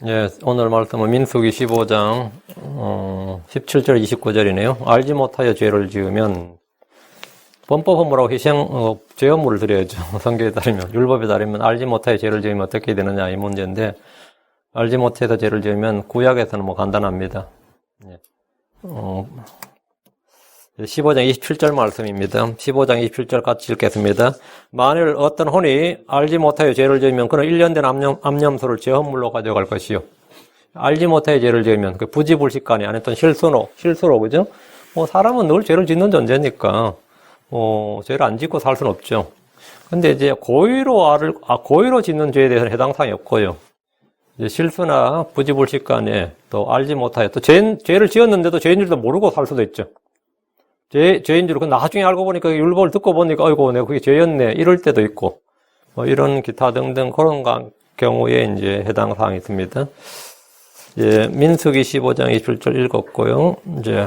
예, 오늘 말씀은 민수기 15장 17절 29절이네요. 알지 못하여 죄를 지으면 범법 허물하고 죄 허물을 드려야죠. 성경에 따르면, 율법에 따르면 알지 못하여 죄를 지으면 어떻게 되느냐 이 문제인데, 알지 못해서 죄를 지으면 구약에서는 뭐 간단합니다. 예. 15장 27절 말씀입니다. 15장 27절 같이 읽겠습니다. 만일 어떤 혼이 알지 못하여 죄를 지으면 그는 1년 된 암염소를 죄 허물로 가져갈 것이요. 알지 못하여 죄를 지으면 그 부지불식간에 안 했던 실수로 그죠? 사람은 늘 죄를 짓는 존재니까 죄를 안 짓고 살 수는 없죠. 근데 이제 고의로 짓는 죄에 대해서는 해당 사항이 없고요. 이제 실수나 부지불식간에 또 알지 못하여 또 죄를 지었는데도 죄인 줄도 모르고 살 수도 있죠. 죄인 줄, 나중에 알고 보니까 율법을 듣고 보니까, 아이고, 내가 그게 죄였네. 이럴 때도 있고, 이런 기타 등등 그런 경우에 이제 해당 사항이 있습니다. 예, 민수기 15장 27절 읽었고요. 이제,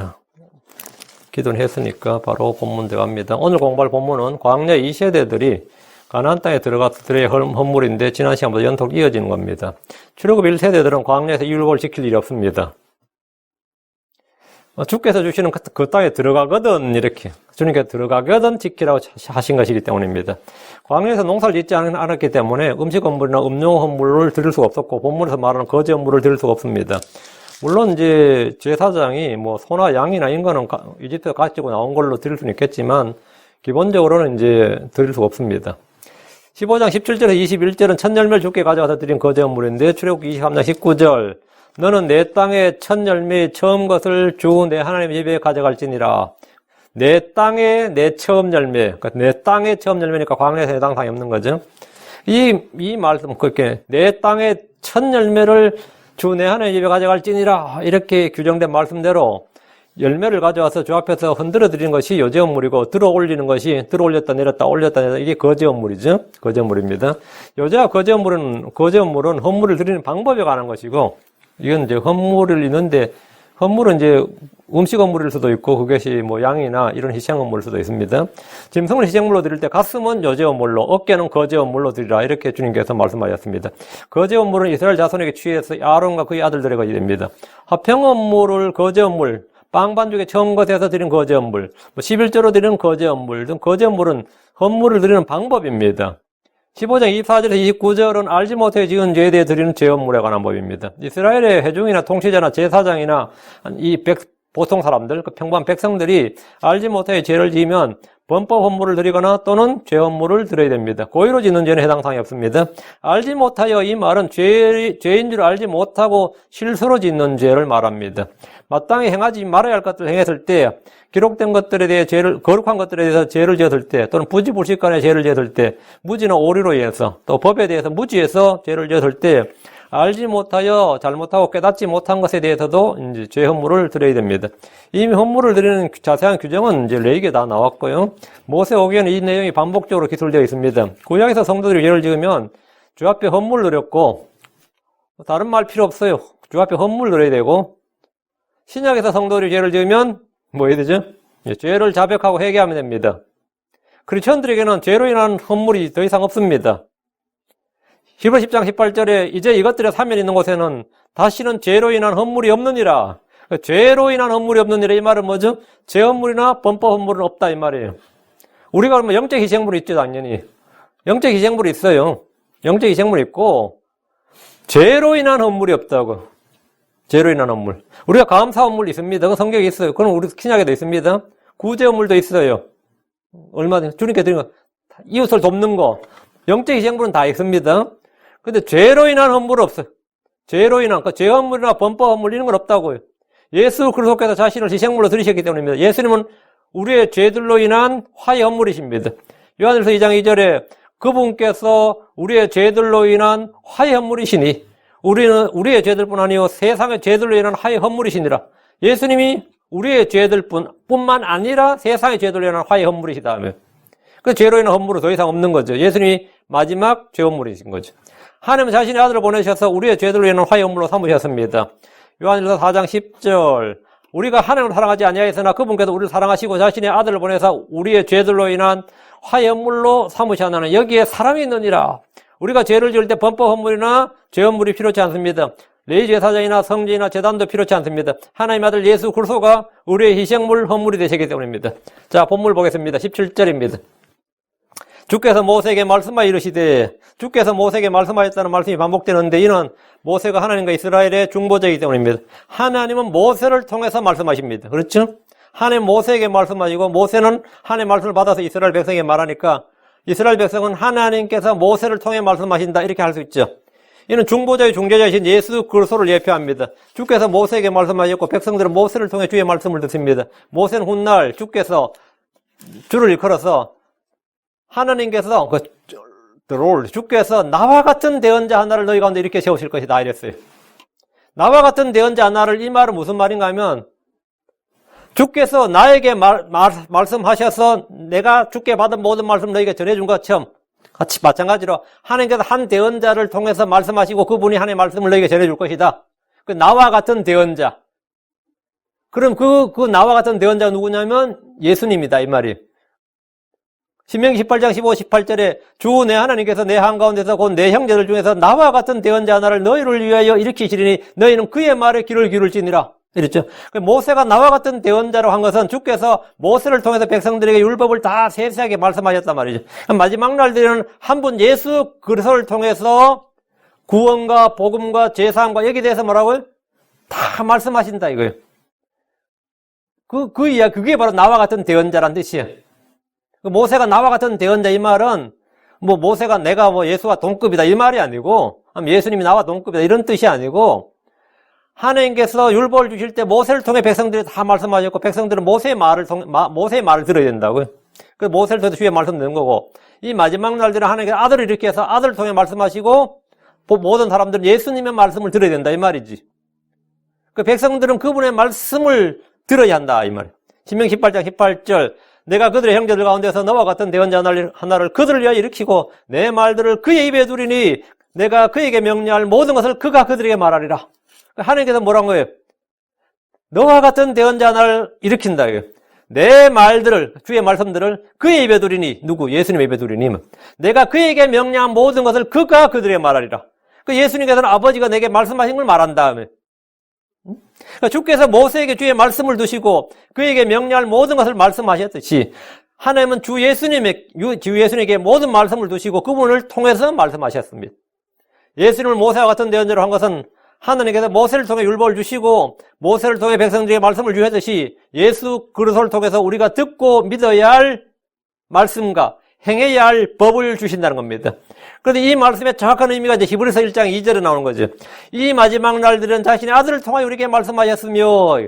기도는 했으니까 바로 본문 들어갑니다. 오늘 공부할 본문은 광야 2세대들이 가나안 땅에 들어가서 들의 헌물인데 지난 시간보다 연속 이어지는 겁니다. 출애굽 1세대들은 광야에서 이 율법을 지킬 일이 없습니다. 주께서 주시는 그 땅에 들어가거든 이렇게 주님께서 들어가거든 지키라고 하신 것이기 때문입니다. 광야에서 농사를 짓지 않았기 때문에 음식 헌물이나 음료 헌물을 드릴 수가 없었고 본문에서 말하는 거제 헌물을 드릴 수가 없습니다. 물론 이제 제사장이 소나 양이나 이런 거는 이집트에서 가지고 나온 걸로 드릴 수는 있겠지만 기본적으로는 이제 드릴 수가 없습니다. 15장 17절에서 21절은 첫 열매를 주께 가져가서 드린 거제 헌물인데 출애굽 23장 19절 너는 내 땅의 첫 열매의 처음 것을 주 내 하나님의 집에 가져갈지니라. 내 땅의 내 처음 열매, 그러니까 내 땅의 처음 열매니까 광야에서 해당 사항이 없는 거죠. 이 말씀 그렇게 내 땅의 첫 열매를 주 내 하나님의 집에 가져갈지니라 이렇게 규정된 말씀대로 열매를 가져와서 주 앞에서 흔들어 드리는 것이 요제 헌물이고 들어 올리는 것이 들어 올렸다 내렸다 올렸다 내렸다 이게 거제 헌물이죠. 거제 헌물입니다. 요제와 거제 헌물은 헌물을 드리는 방법에 관한 것이고 이건 이제 헌물을 있는데 헌물은 이제 음식 헌물일 수도 있고 그것이 양이나 이런 희생 헌물일 수도 있습니다. 짐승을 희생물로 드릴 때 가슴은 요제 헌물로 어깨는 거제 헌물로 드리라 이렇게 주님께서 말씀하셨습니다. 거제 헌물은 이스라엘 자손에게 취해서 아론과 그의 아들들에게 됩니다. 화평 헌물을 거제 헌물 빵 반죽에 처음 것에서 드린 거제 헌물 11조로 드리는 거제 헌물 등 거제 헌물은 헌물을 드리는 방법입니다. 15장 24절에서 29절은 알지 못해 지은 죄에 대해 드리는 죄헌물에 관한 법입니다. 이스라엘의 회중이나 통치자나 제사장이나 보통 사람들, 평범한 백성들이 알지 못해 죄를 지으면 범법 헌물을 드리거나 또는 죄헌물을 드려야 됩니다. 고의로 짓는 죄는 해당 사항이 없습니다. 알지 못하여 이 말은 죄인 줄 알지 못하고 실수로 짓는 죄를 말합니다. 마땅히 행하지 말아야 할 것들을 행했을 때 기록된 것들에 대해 거룩한 것들에 대해서 죄를 지었을 때 또는 부지불식간에 죄를 지었을 때 무지나 오류로 인해서 또 법에 대해서 무지해서 죄를 지었을 때 알지 못하여 잘못하고 깨닫지 못한 것에 대해서도 이제 죄 헌물을 드려야 됩니다. 이미 헌물을 드리는 자세한 규정은 이제 레위기에 다 나왔고요. 모세오경에는 이 내용이 반복적으로 기술되어 있습니다. 구약에서 성도들이 죄를 지으면 주 앞에 헌물 드렸고 다른 말 필요 없어요. 주 앞에 헌물 드려야 되고 신약에서 성도들이 죄를 지으면 뭐 해야 되죠? 죄를 자백하고 회개하면 됩니다. 크리스천들에게는 죄로 인한 헌물이 더 이상 없습니다. 히브리 10장 18절에 이제 이것들의 사면이 있는 곳에는 다시는 죄로 인한 헌물이 없느니라. 죄로 인한 헌물이 없느니라 이 말은 뭐죠? 죄 헌물이나 범법 헌물은 없다 이 말이에요. 우리가 그러면 영적 희생물이 있죠 당연히. 영적 희생물이 있어요. 영적 희생물이 있고 죄로 인한 헌물이 없다고. 죄로 인한 헌물. 우리가 감사 헌물이 있습니다. 그 성경에 있어요. 그건 우리 신약에도 있습니다. 구제 헌물도 있어요. 얼마든지 주님께 드리는 거. 이웃을 돕는 거. 영적 희생물은 다 있습니다. 근데 죄로 인한 헌물은 없어요. 죄로 인한, 죄 헌물이나 범법 헌물 이런 건 없다고요. 예수 그리스도께서 자신을 희생물로 들이셨기 때문입니다. 예수님은 우리의 죄들로 인한 화해 헌물이십니다. 요한일서 2장 2절에 그분께서 우리의 죄들로 인한 화해 헌물이시니 우리는 우리의 죄들뿐 아니요 세상의 죄들로 인한 화해 헌물이시니라. 예수님이 우리의 죄들뿐만 아니라 세상의 죄들로 인한 화해 헌물이시다 하면 그 죄로 인한 헌물은 더 이상 없는 거죠. 예수님이 마지막 죄 헌물이신 거죠. 하나님은 자신의 아들을 보내셔서 우리의 죄들로 인한 화해 헌물로 삼으셨습니다. 요한일서 4장 10절 우리가 하나님을 사랑하지 아니하였으나 그분께서 우리를 사랑하시고 자신의 아들을 보내서 우리의 죄들로 인한 화해 헌물로 삼으셨나니 여기에 사람이 있느니라. 우리가 죄를 지을 때 범법 헌물이나 죄 헌물이 필요치 않습니다. 레위 제사장이나 성전이나 제단도 필요치 않습니다. 하나님의 아들 예수 그리스도가 우리의 희생물 헌물이 되시기 때문입니다. 자, 본문 보겠습니다. 17절입니다. 주께서 모세에게 말씀하여 이르시되, 주께서 모세에게 말씀하였다는 말씀이 반복되는데 이는 모세가 하나님과 이스라엘의 중보자이기 때문입니다. 하나님은 모세를 통해서 말씀하십니다. 그렇죠? 하나님 모세에게 말씀하시고 모세는 하나님의 말씀을 받아서 이스라엘 백성에게 말하니까 이스라엘 백성은 하나님께서 모세를 통해 말씀하신다 이렇게 할 수 있죠. 이는 중보자의 중재자이신 예수 그리스도를 예표합니다. 주께서 모세에게 말씀하셨고 백성들은 모세를 통해 주의 말씀을 듣습니다. 모세는 훗날 주께서 주를 일컬어서 하나님께서 주께서 나와 같은 대언자 하나를 너희 가운데 이렇게 세우실 것이다 이랬어요. 나와 같은 대언자 하나를, 이 말은 무슨 말인가 하면 주께서 나에게 말씀하셔서 내가 주께 받은 모든 말씀 너희에게 전해준 것처럼 같이 마찬가지로 하나님께서 한 대언자를 통해서 말씀하시고 그분이 하나님의 말씀을 너희에게 전해줄 것이다. 그 나와 같은 대언자. 그럼 그 나와 같은 대언자가 누구냐면 예수님이다 이 말이에요. 신명기 18장 15, 18절에 주 내 하나님께서 내 한가운데서 곧 내 형제들 중에서 나와 같은 대언자 하나를 너희를 위하여 일으키시리니 너희는 그의 말에 귀를 기울지니라. 이랬죠. 모세가 나와 같은 대언자로 한 것은 주께서 모세를 통해서 백성들에게 율법을 다 세세하게 말씀하셨단 말이죠. 마지막 날들에는 한 분 예수 그리스도를 통해서 구원과 복음과 제사함과 여기에 대해서 뭐라고요? 다 말씀하신다 이거예요. 그게 바로 나와 같은 대언자란 뜻이에요. 모세가 나와 같은 대언자 이 말은 모세가 내가 예수와 동급이다 이 말이 아니고 예수님이 나와 동급이다 이런 뜻이 아니고 하나님께서 율법을 주실 때 모세를 통해 백성들이 다 말씀하셨고 백성들은 모세의 말을 들어야 된다고요. 그 모세를 통해서 주의 말씀 듣는 거고 이 마지막 날들은 하나님께서 아들을 이렇게 해서 아들을 통해 말씀하시고 모든 사람들은 예수님의 말씀을 들어야 된다 이 말이지. 그 백성들은 그분의 말씀을 들어야 한다 이 말이에요. 신명기 18장 18절 내가 그들의 형제들 가운데서 너와 같은 대언자 하나를 그들을 위하여 일으키고 내 말들을 그의 입에 두리니 내가 그에게 명령할 모든 것을 그가 그들에게 말하리라. 하나님께서 뭐란 거예요? 너와 같은 대언자 하나를 일으킨다. 내 말들을, 주의 말씀들을 그의 입에 두리니, 누구? 예수님의 입에 두리니, 내가 그에게 명령한 모든 것을 그가 그들에게 말하리라. 그 예수님께서는 아버지가 내게 말씀하신 걸 말한 다음에, 그러니까 주께서 모세에게 주의 말씀을 두시고 그에게 명령할 모든 것을 말씀하셨듯이 하나님은 주 예수님에게 모든 말씀을 두시고 그분을 통해서 말씀하셨습니다. 예수님을 모세와 같은 대언자로 한 것은 하나님께서 모세를 통해 율법을 주시고 모세를 통해 백성들에게 말씀을 주셨듯이 예수 그리스도를 통해서 우리가 듣고 믿어야 할 말씀과 행해야 할 법을 주신다는 겁니다. 그런데 이 말씀의 정확한 의미가 이제 히브리서 1장 2절에 나오는 거죠. 이 마지막 날들은 자신의 아들을 통하여 우리에게 말씀하셨으며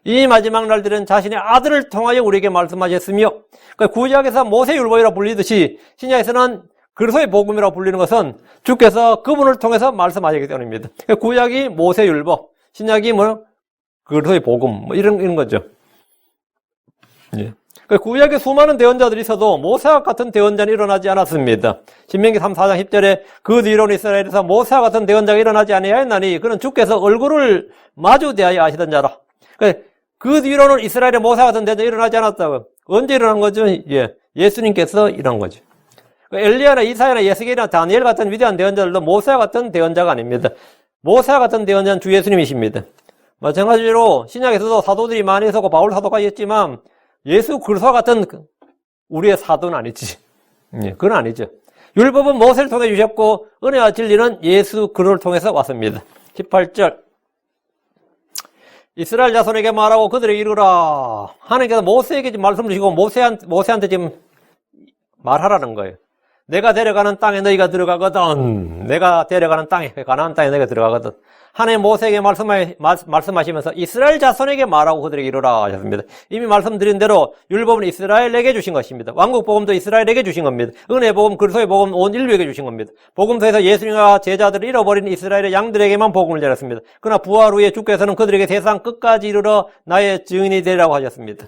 이 마지막 날들은 자신의 아들을 통하여 우리에게 말씀하셨으며 그러니까 구약에서 모세 율법이라고 불리듯이 신약에서는 그리스도의 복음이라고 불리는 것은 주께서 그분을 통해서 말씀하셨기 때문입니다. 그러니까 구약이 모세 율법, 신약이 그리스도의 복음 이런 거죠. 예. 구약에 수많은 대언자들이 있어도 모세와 같은 대언자는 일어나지 않았습니다. 신명기 3, 4장 10절에 그 뒤로는 이스라엘에서 모세와 같은 대언자가 일어나지 아니하였나니 그는 주께서 얼굴을 마주 대하여 아시던 자라. 그 뒤로는 이스라엘의 모세와 같은 대언자가 일어나지 않았다고. 언제 일어난 거죠? 예수님께서 일어난 거죠. 엘리야나 이사야나 예수겔이나 다니엘 같은 위대한 대언자들도 모세와 같은 대언자가 아닙니다. 모세와 같은 대언자는 주 예수님이십니다. 마찬가지로 신약에서도 사도들이 많이 있었고 바울 사도가 있지만 예수 그리스도와 같은 우리의 사도는 아니지. 그건 아니죠. 율법은 모세를 통해 주셨고 은혜와 진리는 예수 그리스도를 통해서 왔습니다. 18절 이스라엘 자손에게 말하고 그들에게 이르라. 하나님께서 모세에게 지금 말씀 주시고 모세한테 지금 말하라는 거예요. 내가 데려가는 땅에 너희가 들어가거든. 내가 데려가는 땅에, 가나안 땅에 너희가 들어가거든. 하나님 모세에게 말씀하시면서 이스라엘 자손에게 말하고 그들에게 이르라 하셨습니다. 이미 말씀드린 대로 율법은 이스라엘에게 주신 것입니다. 왕국복음도 이스라엘에게 주신 겁니다. 은혜복음, 그리스도의 복음 온 인류에게 주신 겁니다. 복음서에서 예수님과 제자들을 잃어버린 이스라엘의 양들에게만 복음을 전했습니다. 그러나 부활 후에 주께서는 그들에게 세상 끝까지 이르러 나의 증인이 되리라고 하셨습니다.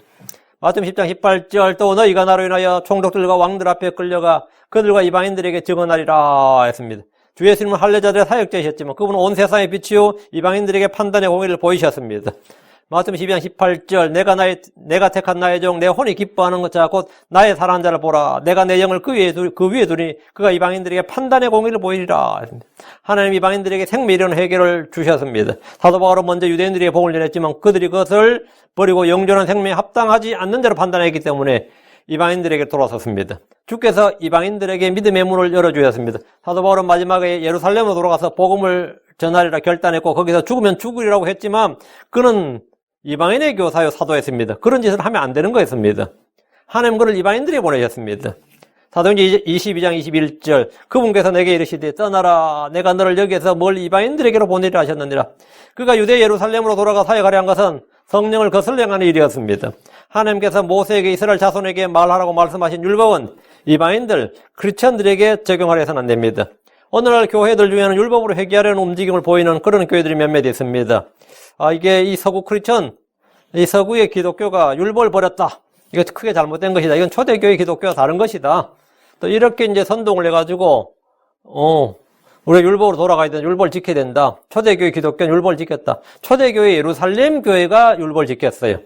마태복음 10장 18절 또 너희가 나로 인하여 총독들과 왕들 앞에 끌려가 그들과 이방인들에게 증언하리라 했습니다. 주 예수님은 할례자들의 사역자이셨지만 그분은 온 세상의 빛이요 이방인들에게 판단의 공의를 보이셨습니다. 마태복음 12장 18절 내가 택한 나의 종 내 혼이 기뻐하는 것 자 곧 나의 사랑하는 자를 보라. 내가 내 영을 그 위에 두니 그가 이방인들에게 판단의 공의를 보이리라. 하나님 이방인들에게 생명 이런 해결을 주셨습니다. 사도 바울은 먼저 유대인들에게 복을 전했지만 그들이 그것을 버리고 영존한 생명에 합당하지 않는 자로 판단했기 때문에 이방인들에게 돌아섰습니다. 주께서 이방인들에게 믿음의 문을 열어주셨습니다. 사도 바울은 마지막에 예루살렘으로 돌아가서 복음을 전하리라 결단했고 거기서 죽으면 죽으리라고 했지만 그는 이방인의 교사요 사도였습니다. 그런 짓을 하면 안 되는 거였습니다. 하나님 그를 이방인들에게 보내셨습니다. 사도행전 22장 21절 그분께서 내게 이르시되 떠나라 내가 너를 여기에서 멀리 이방인들에게로 보내리라 하셨느니라. 그가 유대 예루살렘으로 돌아가 사역하려 한 것은 성령을 거슬러 행하는 일이었습니다. 하나님께서 모세에게 이스라엘 자손에게 말하라고 말씀하신 율법은 이방인들, 크리스천들에게 적용하려 해서는 안 됩니다. 오늘날 교회들 중에는 율법으로 회개하려는 움직임을 보이는 그런 교회들이 몇몇 있습니다. 이게 이 서구 크리스천, 이 서구의 기독교가 율법을 버렸다. 이거 크게 잘못된 것이다. 이건 초대교회 기독교와 다른 것이다. 또 이렇게 이제 선동을 해가지고, 우리가 율법으로 돌아가야 된다. 율법을 지켜야 된다. 초대교회 기독교는 율법을 지켰다. 초대교회 예루살렘 교회가 율법을 지켰어요.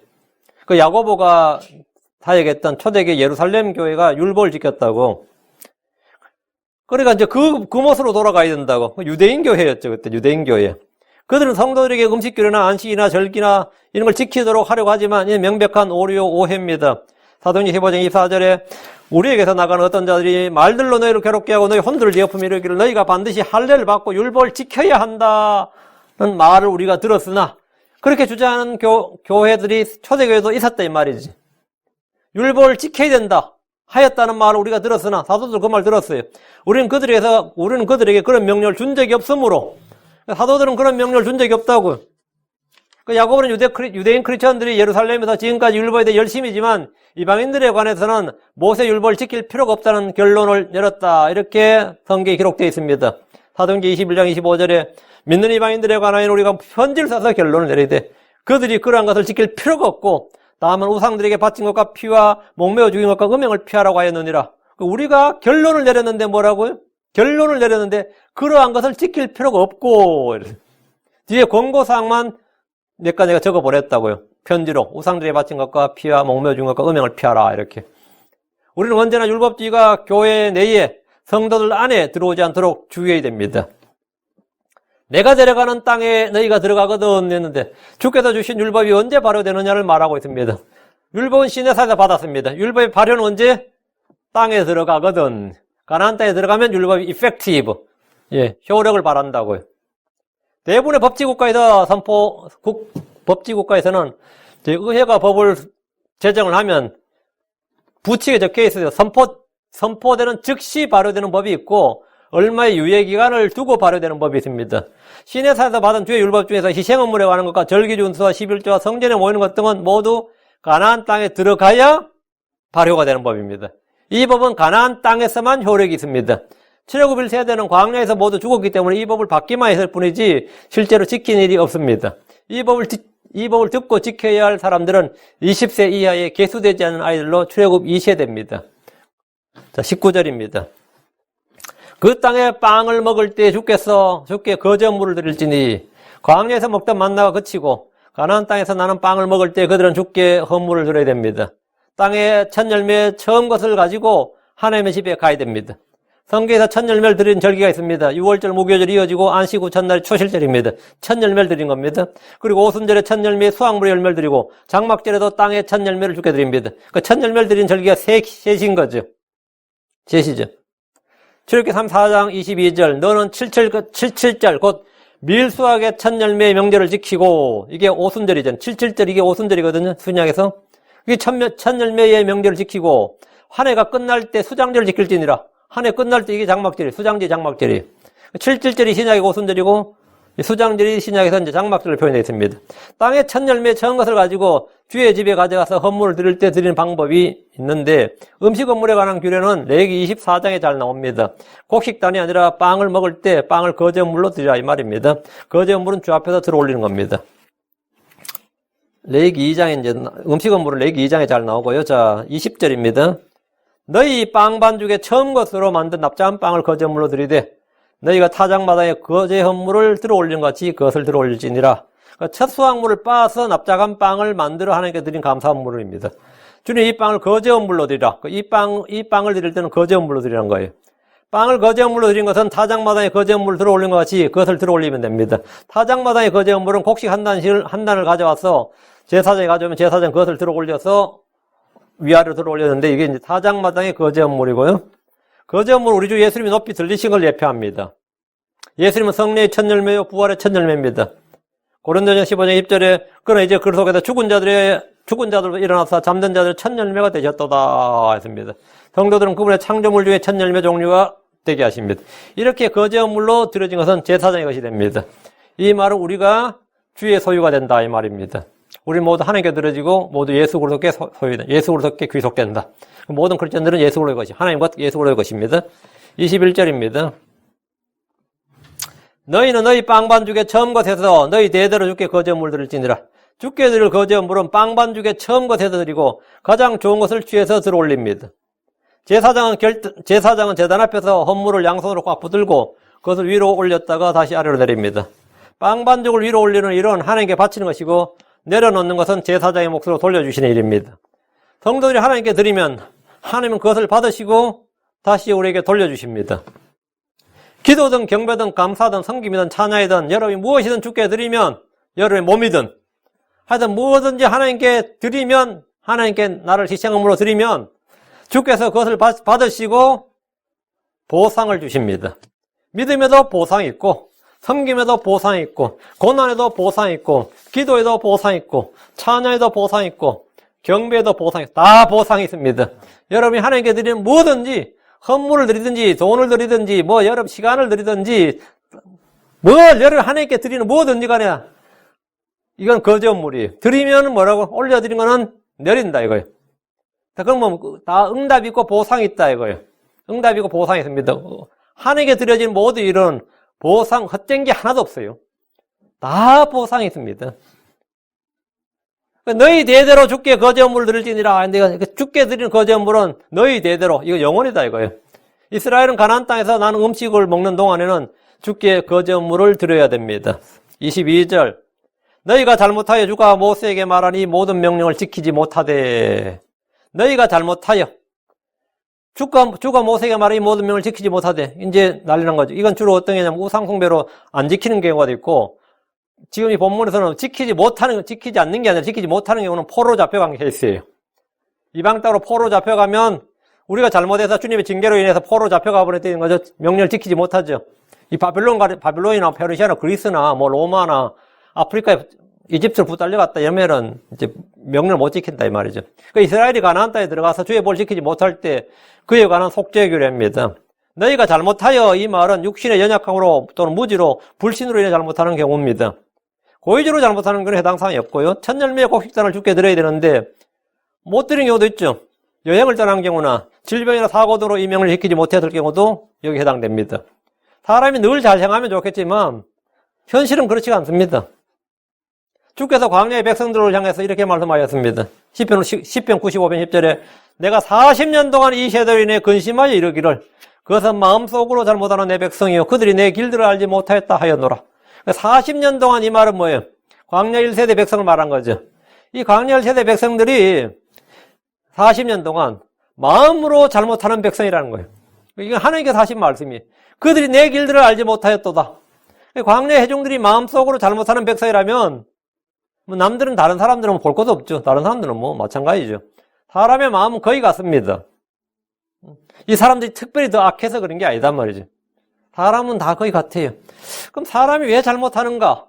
그 야고보가 사역했던 초대교회 예루살렘 교회가 율법을 지켰다고. 그러니까 이제 그 모습으로 돌아가야 된다고. 유대인 교회였죠. 그때 유대인 교회. 그들은 성도들에게 음식교류나 안식이나 절기나 이런 걸 지키도록 하려고 하지만 이 명백한 오해입니다. 사도행전 15장 24절에 우리에게서 나가는 어떤 자들이 말들로 너희를 괴롭게 하고 너희 혼들을 제어품에 이르기를 너희가 반드시 할례를 받고 율법을 지켜야 한다는 말을 우리가 들었으나 그렇게 주장하는 교회들이 초대교회도 있었다 이 말이지. 율법을 지켜야 된다 하였다는 말을 우리가 들었으나 사도들 그 말 들었어요. 우리는 그들에게 그런 명령을 준 적이 없으므로 사도들은 그런 명령을 준 적이 없다고요. 야고보는 유대인 크리스천들이 예루살렘에서 지금까지 율법에 대해 열심이지만 이방인들에 관해서는 모세 율법을 지킬 필요가 없다는 결론을 내렸다. 이렇게 성경에 기록되어 있습니다. 사도행전 21장 25절에 믿는 이방인들에 관하여 우리가 편지를 써서 결론을 내려야 돼. 그들이 그러한 것을 지킬 필요가 없고 다만 우상들에게 바친 것과 피와 목매어 죽인 것과 음행을 피하라고 하였느니라. 우리가 결론을 내렸는데 뭐라고요? 결론을 내렸는데 그러한 것을 지킬 필요가 없고 뒤에 권고사항만 내가 적어보냈다고요. 편지로 우상들에게 바친 것과 피와 목매어 죽인 것과 음행을 피하라 이렇게. 우리는 언제나 율법주의가 교회 내에 성도들 안에 들어오지 않도록 주의해야 됩니다. 내가 데려가는 땅에 너희가 들어가거든 했는데 주께서 주신 율법이 언제 발효되느냐를 말하고 있습니다. 율법은 시내사에서 받았습니다. 율법의 발효는 언제? 땅에 들어가거든. 가나안 땅에 들어가면 율법이 effective, 효력을 발한다고요. 대부분의 법치국가에서 법치국가에서는 의회가 법을 제정을 하면 부칙에 적혀 있어요. 선포되는 즉시 발효되는 법이 있고 얼마의 유예기간을 두고 발효되는 법이 있습니다. 시내사에서 받은 주의 율법 중에서 희생 업무에 관한 것과 절기 준수와 11조와 성전에 모이는 것 등은 모두 가나안 땅에 들어가야 발효가 되는 법입니다. 이 법은 가나안 땅에서만 효력이 있습니다. 출애굽 1세대는 광야에서 모두 죽었기 때문에 이 법을 받기만 했을 뿐이지 실제로 지킨 일이 없습니다. 이 법을 듣고 지켜야 할 사람들은 20세 이하의 계수되지 않은 아이들로 출애굽 2세대입니다. 자, 19절입니다. 그 땅에 빵을 먹을 때 주께 거저물을 드릴지니 광야에서 먹던 만나가 그치고 가나안 땅에서 나는 빵을 먹을 때 그들은 주께 헌물을 드려야 됩니다. 땅의 첫 열매 처음 것을 가지고 하나님의 집에 가야 됩니다. 성경에서 첫 열매를 드린 절기가 있습니다. 6월절 무교절이 이어지고 안식 후 첫날이 초실절입니다. 첫 열매를 드린 겁니다. 그리고 오순절에 첫 열매에 수확물의 열매를 드리고 장막절에도 땅의 첫 열매를 주게 드립니다. 그 첫 열매를 드린 절기가 셋인 거죠. 셋이죠. 출애굽기 34장 22절 너는 77절 곧 밀수확의 첫 열매의 명절을 지키고 이게 오순절이잖아요. 77절 이게 오순절이거든요. 순양에서 이게 첫 열매의 명절을 지키고 한 해가 끝날 때 수장절을 지킬지니라. 한 해 끝날 때 이게 장막절이 수장절 장막절이 77절이 신약의 오순절이고 수장절이 신약에서 이제 장막절을 표현되어 있습니다. 땅의 첫 열매 처음 것을 가지고 주의 집에 가져가서 헌물을 드릴 때 드리는 방법이 있는데 음식 헌물에 관한 규례는 레위기 24장에 잘 나옵니다. 곡식단이 아니라 빵을 먹을 때 빵을 거제물로 드리라 이 말입니다. 거제물은 주 앞에서 들어 올리는 겁니다. 레위기 2장에 이제 음식 헌물은 레위기 2장에 잘 나오고요. 자, 20절입니다. 너희 빵 반죽에 처음 것으로 만든 납작한 빵을 거제물로 드리되 너희가 타작마당에 거제 헌물을 들어 올린 같이 그것을 들어 올릴지니라. 첫 수확물을 빻아서 납작한 빵을 만들어 하나님께 드린 감사물입니다. 주님 이 빵을 거제원물로 드리라. 이 빵을 드릴 때는 거제원물로 드리는 거예요. 빵을 거제원물로 드린 것은 타작마당에 거제원물을 들어 올린 것 같이 그것을 들어 올리면 됩니다. 타작마당에 거제원물은 곡식 한 단을 가져와서 제사장이 가져오면 제사장 그것을 들어 올려서 위아래로 들어 올렸는데 이게 이제 타작마당의 거제원물이고요. 거제원물 우리 주 예수님이 높이 들리신 걸 예표합니다. 예수님은 성례의 첫 열매요 부활의 첫 열매입니다. 고린도전 15장 10절에 그러나 이제 그 속에서 죽은 자들도 일어나서 잠든 자들 첫 열매가 되셨도다 했습니다. 성도들은 그분의 창조물 중에 첫 열매 종류가 되게 하십니다. 이렇게 거제원물로 드려진 것은 제사장의 것이 됩니다. 이 말은 우리가 주의 소유가 된다 이 말입니다. 우리 모두 하나님께 드려지고 모두 예수 그리스도께 소유된다. 예수 그리스도께 귀속된다. 모든 크리스천들은 예수 그리스도의 것이 하나님과 예수 그리스도의 것입니다. 21절입니다. 너희는 너희 빵반죽의 처음 것에서 너희 대대로 주께 거제원물 드릴지니라. 주께 드릴 거제원물은 빵반죽의 처음 것에서 드리고 가장 좋은 것을 취해서 들어 올립니다. 제사장은 제단 앞에서 헌물을 양손으로 꽉 붙들고 그것을 위로 올렸다가 다시 아래로 내립니다. 빵반죽을 위로 올리는 일은 하나님께 바치는 것이고 내려놓는 것은 제사장의 몫으로 돌려주시는 일입니다. 성도들이 하나님께 드리면 하나님은 그것을 받으시고 다시 우리에게 돌려주십니다. 기도든 경배든 감사든 섬김이든 찬양이든 여러분이 무엇이든 주께 드리면 여러분의 몸이든 하여튼 무엇든지 하나님께 드리면 하나님께 나를 희생함으로 드리면 주께서 그것을 받으시고 보상을 주십니다. 믿음에도 보상이 있고 섬김에도 보상이 있고 고난에도 보상이 있고 기도에도 보상이 있고 찬양에도 보상이 있고 경배에도 보상이 있고 다 보상이 있습니다. 여러분이 하나님께 드리는 뭐든지 헌물을 드리든지 돈을 드리든지 뭐 여러분 시간을 드리든지 뭘 여러분 하나님께 드리는 뭐든지 간에 이건 거제원물이에요. 드리면 뭐라고? 올려드린 거는 내린다 이거예요. 그러면 다 응답이 있고 보상이 있다 이거예요. 응답이 있고 보상이 있습니다. 하나님께 드려진 모든 일은 보상 헛된 게 하나도 없어요. 다 보상이 있습니다. 너희 대대로 주께 거제원물을 드릴지니라. 내가 주께 드리는 거제원물은 너희 대대로 이거 영원이다 이거예요. 이스라엘은 가나안 땅에서 나는 음식을 먹는 동안에는 주께 거제원물을 드려야 됩니다. 22절 너희가 잘못하여 주가 모세에게 말하니 모든 명령을 지키지 못하되 너희가 잘못하여 주가 모세에게 말하니 모든 명령을 지키지 못하되 이제 난리난 거죠. 이건 주로 어떤 게냐면 우상숭배로 안 지키는 경우가 있고 지금 이 본문에서는 지키지 않는 게 아니라 지키지 못하는 경우는 포로 잡혀간 케이스예요. 이방 땅으로 포로 잡혀가면 우리가 잘못해서 주님의 징계로 인해서 포로 잡혀가 버렸다는 거죠. 명령을 지키지 못하죠. 이 바빌론이나 페르시아나 그리스나 뭐 로마나 아프리카에 이집트로 붙달려갔다 이러면은 이제 명령을 못 지킨다 이 말이죠. 그러니까 이스라엘이 가나안 땅에 들어가서 주의 법을 지키지 못할 때 그에 관한 속죄 규례입니다. 너희가 잘못하여 이 말은 육신의 연약함으로 또는 무지로 불신으로 인해 잘못하는 경우입니다. 고의적으로 잘못하는 건 해당 사항이 없고요. 첫 열매의 곡식단을 주께 드려야 되는데 못 드린 경우도 있죠. 여행을 떠난 경우나 질병이나 사고 등으로 이 명을 지키지 못했을 경우도 여기 해당됩니다. 사람이 늘 잘 행하면 좋겠지만 현실은 그렇지가 않습니다. 주께서 광야의 백성들을 향해서 이렇게 말씀하셨습니다. 시편 95편 10절에 내가 40년 동안 이 세대로 인해 근심하여 이르기를 그것은 마음속으로 잘못하는 내 백성이요 그들이 내 길들을 알지 못하였다 하였노라. 40년 동안 이 말은 뭐예요? 광야 1세대 백성을 말한 거죠. 이 광야 1세대 백성들이 40년 동안 마음으로 잘못하는 백성이라는 거예요. 이건 하나님께서 하신 말씀이에요. 그들이 내 길들을 알지 못하였도다. 광야 회중들이 마음속으로 잘못하는 백성이라면 뭐 남들은 다른 사람들은 볼 것도 없죠. 다른 사람들은 뭐 마찬가지죠. 사람의 마음은 거의 같습니다. 이 사람들이 특별히 더 악해서 그런 게 아니단 말이죠. 사람은 다 거의 같아요. 그럼 사람이 왜 잘못하는가?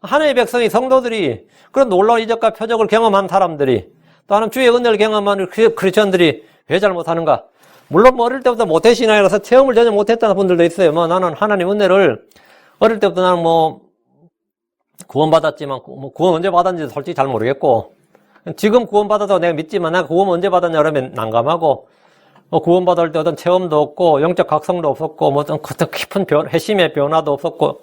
하나님의 백성이 성도들이 그런 놀라운 이적과 표적을 경험한 사람들이 또 하나님 주의 은혜를 경험한 크리스천들이 왜 잘못하는가? 물론 뭐 어릴 때부터 모태신앙이라서 체험을 전혀 못했다는 분들도 있어요. 뭐 나는 하나님 은혜를 어릴 때부터 나는 뭐 구원받았지만 뭐 구원 언제 받았는지 솔직히 잘 모르겠고 지금 구원받아도 내가 믿지만 내가 구원 언제 받았냐 그러면 난감하고 구원받을 때 어떤 체험도 없고 영적 각성도 없었고 뭐 어떤 깊은 회심의 변화도 없었고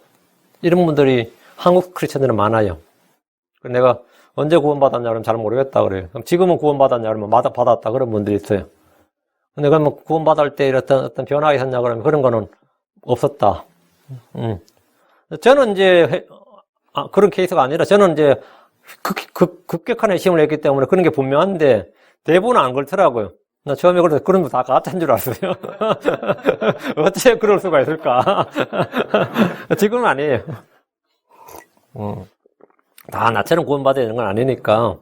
이런 분들이 한국 크리스천들은 많아요. 내가 언제 구원받았냐 그러면 잘 모르겠다 그래요. 그럼 지금은 구원받았냐 그러면 받았다 그런 분들이 있어요. 내가 뭐 구원받을 때 어떤 변화가 있었냐 그러면 그런 거는 없었다. 저는 이제 그런 케이스가 아니라 저는 이제 급격한 의심을 했기 때문에 그런 게 분명한데 대부분은 안 그렇더라고요. 나 처음에 그래서 그런 거 다 가짜인 줄 알았어요. 어째 그럴 수가 있을까? 지금은 아니에요. 다 나처럼 구원받아야 되는 건 아니니까.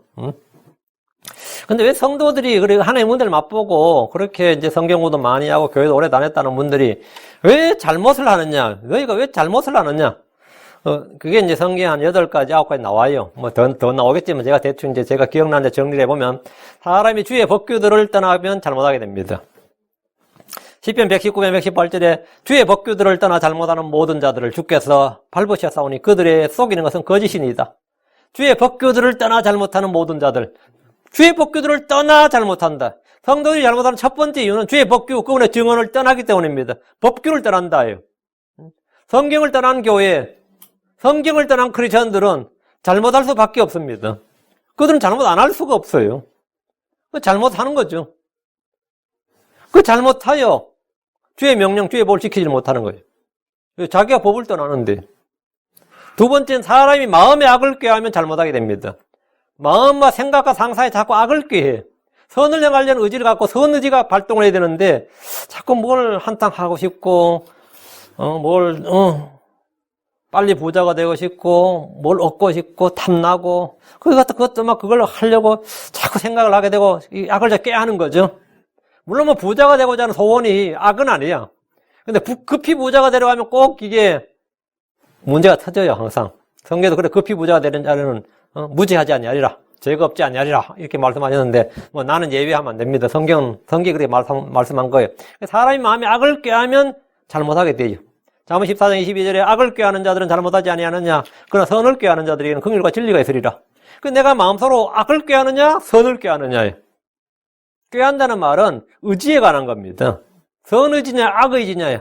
근데 왜 성도들이, 그리고 하나님의 문제를 맛보고, 그렇게 이제 성경공부도 많이 하고, 교회도 오래 다녔다는 분들이 왜 잘못을 하느냐? 너희가 왜 잘못을 하느냐? 그게 이제 성경 한 8가지, 9가지 나와요. 뭐 더 나오겠지만 제가 대충 이제 제가 기억나는 데 정리를 해보면, 사람이 주의 법규들을 떠나면 잘못하게 됩니다. 시편 119편 118절에 주의 법규들을 떠나 잘못하는 모든 자들을 주께서 밟으셨사오니 그들의 속이는 것은 거짓이니이다. 주의 법규들을 떠나 잘못하는 모든 자들. 주의 법규들을 떠나 잘못한다. 성도들이 잘못하는 첫 번째 이유는 주의 법규, 그분의 증언을 떠나기 때문입니다. 법규를 떠난다예요. 성경을 떠난 교회, 성경을 떠난 크리스천들은 잘못할 수밖에 없습니다. 그들은 잘못 안 할 수가 없어요. 잘못하는 거죠. 잘못하여 주의 명령, 주의 법을 지키지 못하는 거예요. 자기가 법을 떠나는데. 두 번째는 사람이 마음의 악을 꾀하면 잘못하게 됩니다. 마음과 생각과 상사에 자꾸 악을 꾀해. 선을 향하려는 의지를 갖고 선의지가 발동을 해야 되는데 자꾸 뭘 한탕 하고 싶고 빨리 부자가 되고 싶고 뭘 얻고 싶고 탐나고 그것도 막 그걸 하려고 자꾸 생각을 하게 되고 이 악을 자 꾀하는 거죠. 물론 뭐 부자가 되고자 하는 소원이 악은 아니야. 근데 급히 부자가 되려고 하면 꼭 이게 문제가 터져요. 항상 성경에도 그래, 급히 부자가 되는 자는 무지하지 아니하리라, 죄가 없지 아니하리라 이렇게 말씀하셨는데 뭐 나는 예외하면 안 됩니다. 성경이 그렇게 말씀한 거예요. 사람이 마음에 악을 꾀하면 잘못하게 돼요. 잠언 14장 22절에 악을 꾀하는 자들은 잘못하지 아니하느냐, 그러나 선을 꾀하는 자들에게는 긍휼과 진리가 있으리라. 내가 마음속으로 악을 꾀하느냐 선을 꾀하느냐예요. 꾀한다는 말은 의지에 관한 겁니다. 선의지냐 악의지냐예요.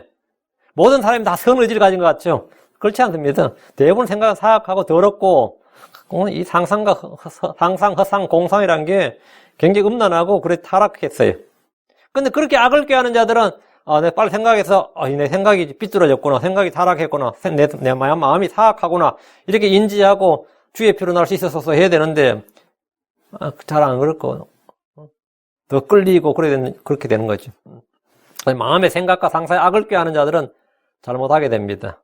모든 사람이 다 선의지를 가진 것 같죠? 그렇지 않습니다. 대부분 생각은 사악하고 더럽고 이 상상, 허상, 공상이라는 게 굉장히 음란하고 그래 타락했어요. 근데 그렇게 악을 꾀하는 자들은 내가 빨리 생각해서 내 생각이 삐뚤어졌구나, 생각이 타락했구나, 내 마음이 사악하구나 이렇게 인지하고 주의 피로 날 수 있어서 해야 되는데 잘 안 그렇고 더 끌리고 그렇게 되는 거죠. 마음의 생각과 상사의 악을 꾀하는 자들은 잘못하게 됩니다.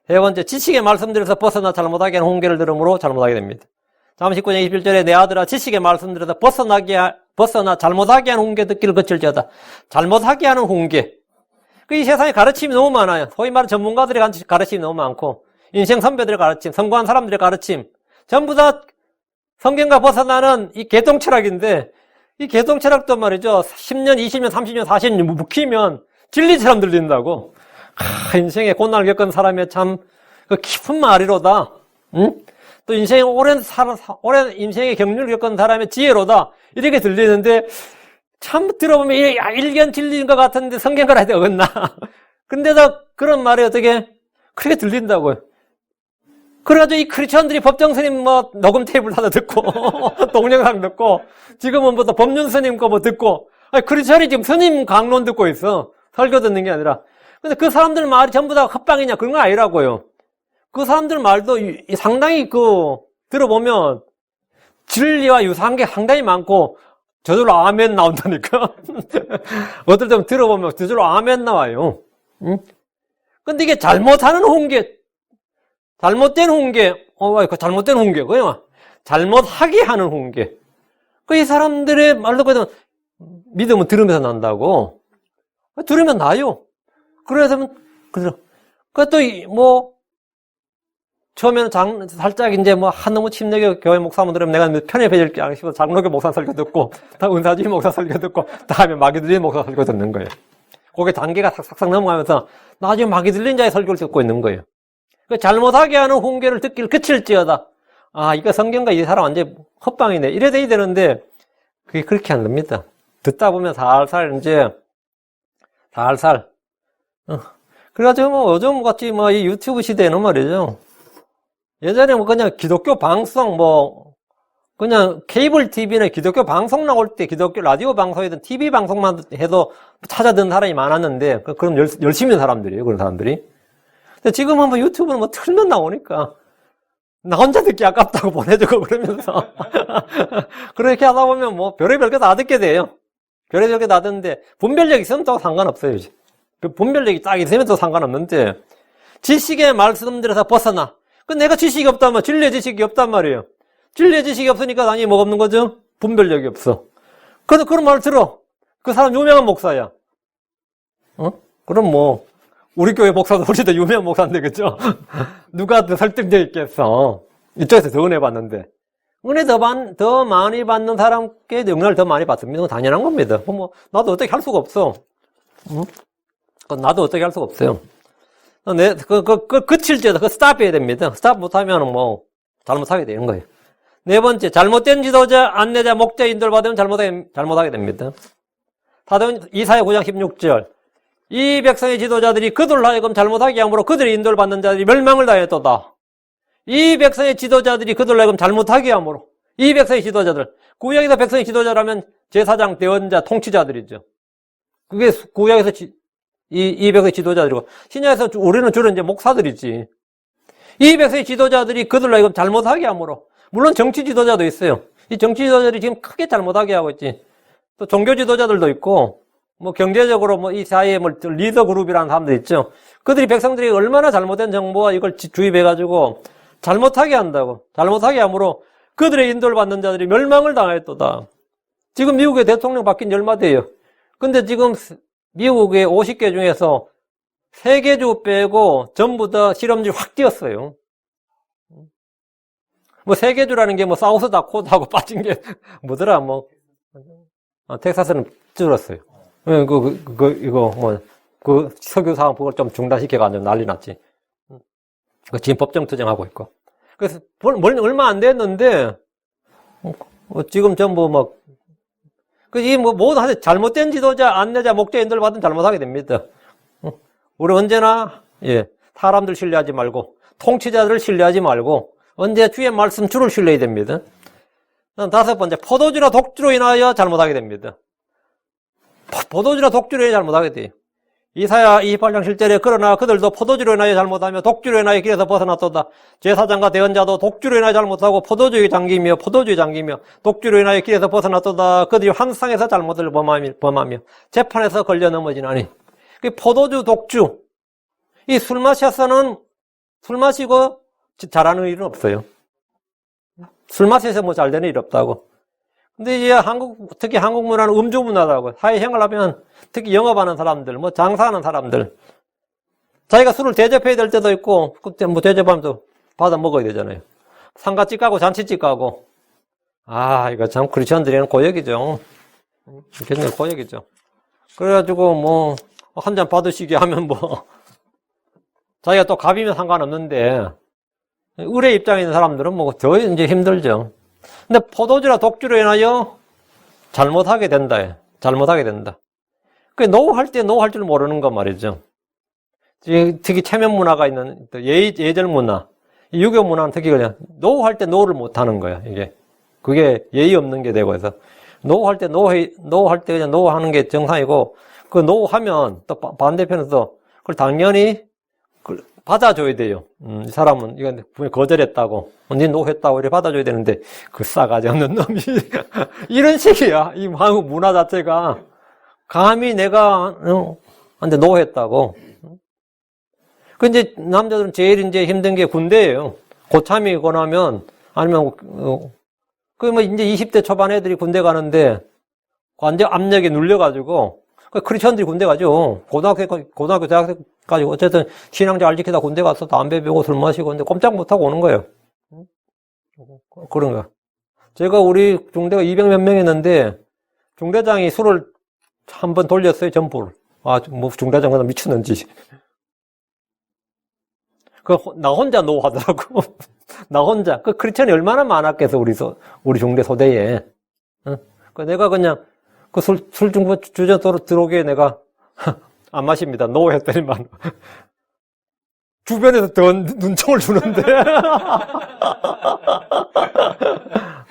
세 번째, 지식의 말씀들에서 벗어나 잘못하게 하는 훈계를 들음으로 잘못하게 됩니다. 잠언 19장 21절에 내 아들아 지식의 말씀들에서 벗어나 잘못하게 하는 훈계 듣기를 거칠지어다. 잘못하게 하는 훈계. 이 세상에 가르침이 너무 많아요. 소위 말하는 전문가들의 가르침이 너무 많고 인생 선배들의 가르침, 성공한 사람들의 가르침 전부 다 성경과 벗어나는 이 개똥철학인데 이 개똥철학도 말이죠. 10년, 20년, 30년, 40년 묵히면 진리처럼 들린다고. 인생에 고난을 겪은 사람의 참 깊은 말이로다. 응? 또 인생에 오랜 인생의 경륜을 겪은 사람의 지혜로다. 이렇게 들리는데 참 들어보면 일견 진리인 것 같은데 성경과 해도 어긋나. 근데도 그런 말이 어떻게 그렇게 들린다고요. 그래가지고 이 크리스천들이 법정 스님 녹음 테이프를 사다 듣고 동영상 듣고 지금은 또 법륜 스님 거 듣고 크리스천이 지금 스님 강론 듣고 있어. 설교 듣는 게 아니라. 근데 그 사람들 말이 전부 다 헛방이냐 그런 건 아니라고요. 그 사람들 말도 상당히 들어보면 진리와 유사한 게 상당히 많고 저절로 아멘 나온다니까. 어떨 때 들어보면 저절로 아멘 나와요. 응? 근데 이게 잘못하는 훈계, 잘못된 훈계, 잘못된 훈계, 그냥 잘못하게 하는 훈계. 이 사람들의 말도 그냥 믿음은 들으면서 난다고. 들으면 나요. 그래서 그것도 처음에는 살짝 이제 한너무 침례교 교회 목사님들은 내가 편협해질 게 아니고 장로교 목사 설교 듣고, 은사주의 목사 설교 듣고, 다음에 마귀들린 목사 설교 듣는 거예요. 그게 단계가 삭삭 넘어가면서 나중에 마귀들린 자의 설교를 듣고 있는 거예요. 잘못하게 하는 훈계를 듣기를 그칠지어다. 이거 성경과 이 사람 완전 헛방이네. 이래 돼야 되는데, 그게 그렇게 안 됩니다. 듣다 보면 살살. 그래가지고 요즘 같이 이 유튜브 시대에는 말이죠. 예전에 그냥 기독교 방송 그냥 케이블 TV나 기독교 방송 나올 때 기독교 라디오 방송이든 TV 방송만 해도 찾아듣는 사람이 많았는데 그럼 열심히 있는 사람들이에요. 그런 사람들이. 근데 지금은 유튜브는 틀면 나오니까 나 혼자 듣기 아깝다고 보내주고 그러면서. 그렇게 하다 보면 뭐 별의별 게 다 듣게 돼요. 별의별 게 다 듣는데 분별력이 있으면 또 상관없어요. 이제. 분별력이 딱 있으면 또 상관없는데 지식의 말씀들에서 벗어나. 그 내가 지식이 없다면 진리의 지식이 없단 말이에요. 진리의 지식이 없으니까 당연히 뭐가 없는 거죠? 분별력이 없어. 그런 말 들어. 그 사람 유명한 목사야. 그럼 뭐 우리 교회 목사도 훨씬 더 유명한 목사인데 그죠? 누가 더 설득력 있겠어. 이쪽에서 더 은혜 받는데. 은혜 더 많이 받는 사람께 영향을 더 많이 받습니다. 당연한 겁니다. 뭐 나도 어떻게 할 수가 없어. 나도 어떻게 할 수가 없어요. 그칠 때도 스탑 해야 됩니다. 스탑 못하면 뭐 잘못하게 되는 거예요. 네 번째, 잘못된 지도자, 안내자, 목자 인도를 받으면 잘못하게 됩니다. 사도행 이사야 9장 16절. 이 백성의 지도자들이 그들을 하여금 잘못하게 함으로 그들의 인도를 받는 자들이 멸망을 당했도다. 이 백성의 지도자들이 그들을 하여금 잘못하게 함으로. 이 백성의 지도자들. 구약에서 백성의 지도자라면 제사장, 대언자, 통치자들이죠. 그게 구약에서 이 백성의 지도자들이고. 신약에서 우리는 주로 이제 목사들이지. 이 백성의 지도자들이 그들을 하여금 잘못하게 함으로. 물론 정치 지도자도 있어요. 이 정치 지도자들이 지금 크게 잘못하게 하고 있지. 또 종교 지도자들도 있고, 뭐 경제적으로 뭐 이 사이에 뭐 리더 그룹이라는 사람들 있죠. 그들이 백성들이 얼마나 잘못된 정보와 이걸 주입해가지고 잘못하게 한다고. 잘못하게 함으로 그들의 인도를 받는 자들이 멸망을 당했도다. 지금 미국의 대통령 바뀐 지 얼마 돼요. 근데 지금 미국의 50개 중에서 3개 주 빼고 전부 다 실험률이 확 뛰었어요. 뭐 3개 주라는 게 뭐 사우스 다코타하고 빠진 게 뭐더라 뭐 텍사스는 줄었어요. 이거 뭐 그 석유 사업 그걸 좀 중단시켜가지고 난리 났지. 지금 법정 투쟁하고 있고. 그래서 얼마 안 됐는데 지금 전부 막 이 뭐 모든 잘못된 지도자, 안내자, 목자 인도를 받으면 잘못하게 됩니다. 우리 언제나 사람들 신뢰하지 말고 통치자들을 신뢰하지 말고 언제 주의 말씀 주를 신뢰해야 됩니다. 5번째, 포도주나 독주로 인하여 잘못하게 됩니다. 포도주나 독주로 인하여 잘못하게 돼요. 이사야 28장 7절에 그러나 그들도 포도주로 인하여 잘못하며 독주로 인하여 길에서 벗어났도다. 제사장과 대언자도 독주로 인하여 잘못하고 포도주에 잠기며 독주로 인하여 길에서 벗어났도다. 그들이 환상에서 잘못을 범하며 재판에서 걸려 넘어지나니. 포도주, 독주. 이 술 마시고 잘하는 일은 없어요. 술 마셔서 뭐 잘 되는 일 없다고. 근데 이제 특히 한국 문화는 음주 문화라고. 사회 생활하면 특히 영업하는 사람들, 뭐 장사하는 사람들. 자기가 술을 대접해야 될 때도 있고, 그때 뭐 대접하면 또 받아 먹어야 되잖아요. 상가집 가고 잔치집 가고. 이거 참 크리스천들에게는 고역이죠. 굉장히 고역이죠. 그래가지고 뭐, 한 잔 받으시게 하면 뭐, 자기가 또 갑이면 상관없는데, 의뢰 입장에 있는 사람들은 뭐 더 이제 힘들죠. 근데 포도주나 독주로 인하여 잘못하게 된다. 그 노할 때 노할 줄 모르는 거 말이죠. 특히 체면 문화가 있는 예절 문화, 유교 문화는 특히 그냥 노할 때 노를 못 하는 거야. 그게 예의 없는 게 되고 해서 노할 때 그냥 노하는 게 정상이고 그 노하면 또 반대편에서 그걸 당연히 받아줘야 돼요. 이 사람은 이건 분명히 거절했다고, 언제 노했다고 이렇게 받아줘야 되는데 그 싸가지 없는 놈이 이런 식이야. 이 한국 문화 자체가 감히 내가 한테 노했다고. 그 이제 남자들은 제일 이제 힘든 게 군대예요. 고참이 권하면 아니면 그 뭐 이제 20대 초반 애들이 군대 가는데 완전 압력에 눌려가지고. 크리스천들이 군대 가죠. 고등학교, 대학까지 어쨌든 신앙자 알 지키다 군대 가서 담배 피우고 술 마시고 근데 꼼짝 못하고 오는 거예요. 그런 거야. 제가 우리 중대가 200몇 명이었는데 중대장이 술을 한 번 돌렸어요, 전부를. 뭐 중대장보다 미쳤는지. 나 혼자 노하더라고. 나 혼자. 크리스천이 얼마나 많았겠어, 우리 중대 소대에. 내가 그냥 술 중부 주저 들어오게 내가 안 마십니다. 노 했더니만 주변에서 더 눈총을 주는데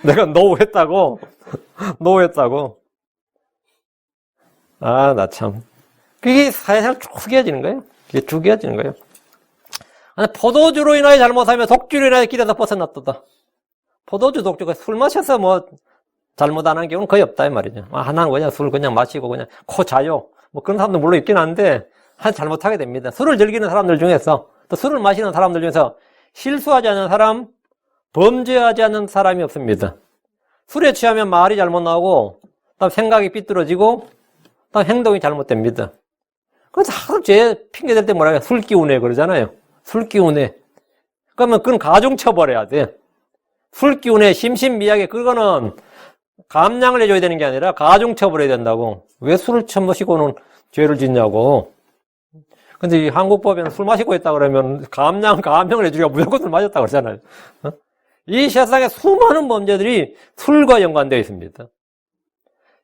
내가 노 했다고. 나 참. 그게 사회생활 쭉 이어지는 거예요. 포도주로 인하여 잘못하면 독주로 인하여 길에서 벗어났다. 포도주, 독주가 술 마셔서 뭐 잘못 안 한 경우는 거의 없다 이 말이죠. 하나는 그냥 술 그냥 마시고 그냥 코 자요. 뭐 그런 사람도 물론 있긴 한데 잘못하게 됩니다. 술을 즐기는 사람들 중에서 또 술을 마시는 사람들 중에서 실수하지 않는 사람, 범죄하지 않는 사람이 없습니다. 술에 취하면 말이 잘못 나오고, 그다음 생각이 삐뚤어지고, 그다음 행동이 잘못됩니다. 그래서 하루 죄 핑계 댈 때 뭐라 해요? 술 기운에 그러잖아요. 술 기운에. 그러면 그건 가중처벌해야 돼. 술 기운에 심신미약에 그거는 감량을 해줘야 되는 게 아니라 가중처벌해야 된다고. 왜 술을 처마시고는 죄를 짓냐고. 근데 이 한국법에는 술 마시고 있다 그러면 감량을 해주기가 무조건 술 마셨다 그러잖아요. 이 세상에 수많은 범죄들이 술과 연관되어 있습니다.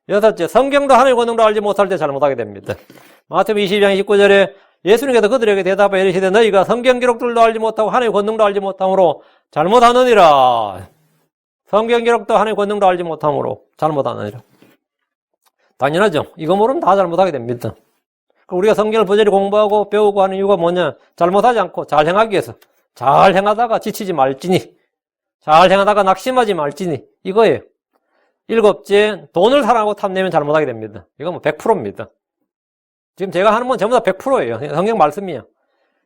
여섯째, 성경도 하나님의 권능도 알지 못할 때 잘못하게 됩니다. 마태복음 22장 29절에 예수님께서 그들에게 대답하여 이르시되 너희가 성경 기록들도 알지 못하고 하나님의 권능도 알지 못함으로 잘못하느니라. 성경 기록도 하나님의 권능도 알지 못함으로 잘못하느니라. 당연하죠. 이거 모르면 다 잘못하게 됩니다. 우리가 성경을 부지런히 공부하고 배우고 하는 이유가 뭐냐? 잘못하지 않고 잘 행하기 위해서. 잘 행하다가 지치지 말지니. 잘 행하다가 낙심하지 말지니. 이거예요. 일곱째, 돈을 사랑하고 탐내면 잘못하게 됩니다. 이건 뭐 100%입니다. 지금 제가 하는 건 전부 다 100%예요. 성경 말씀이에요.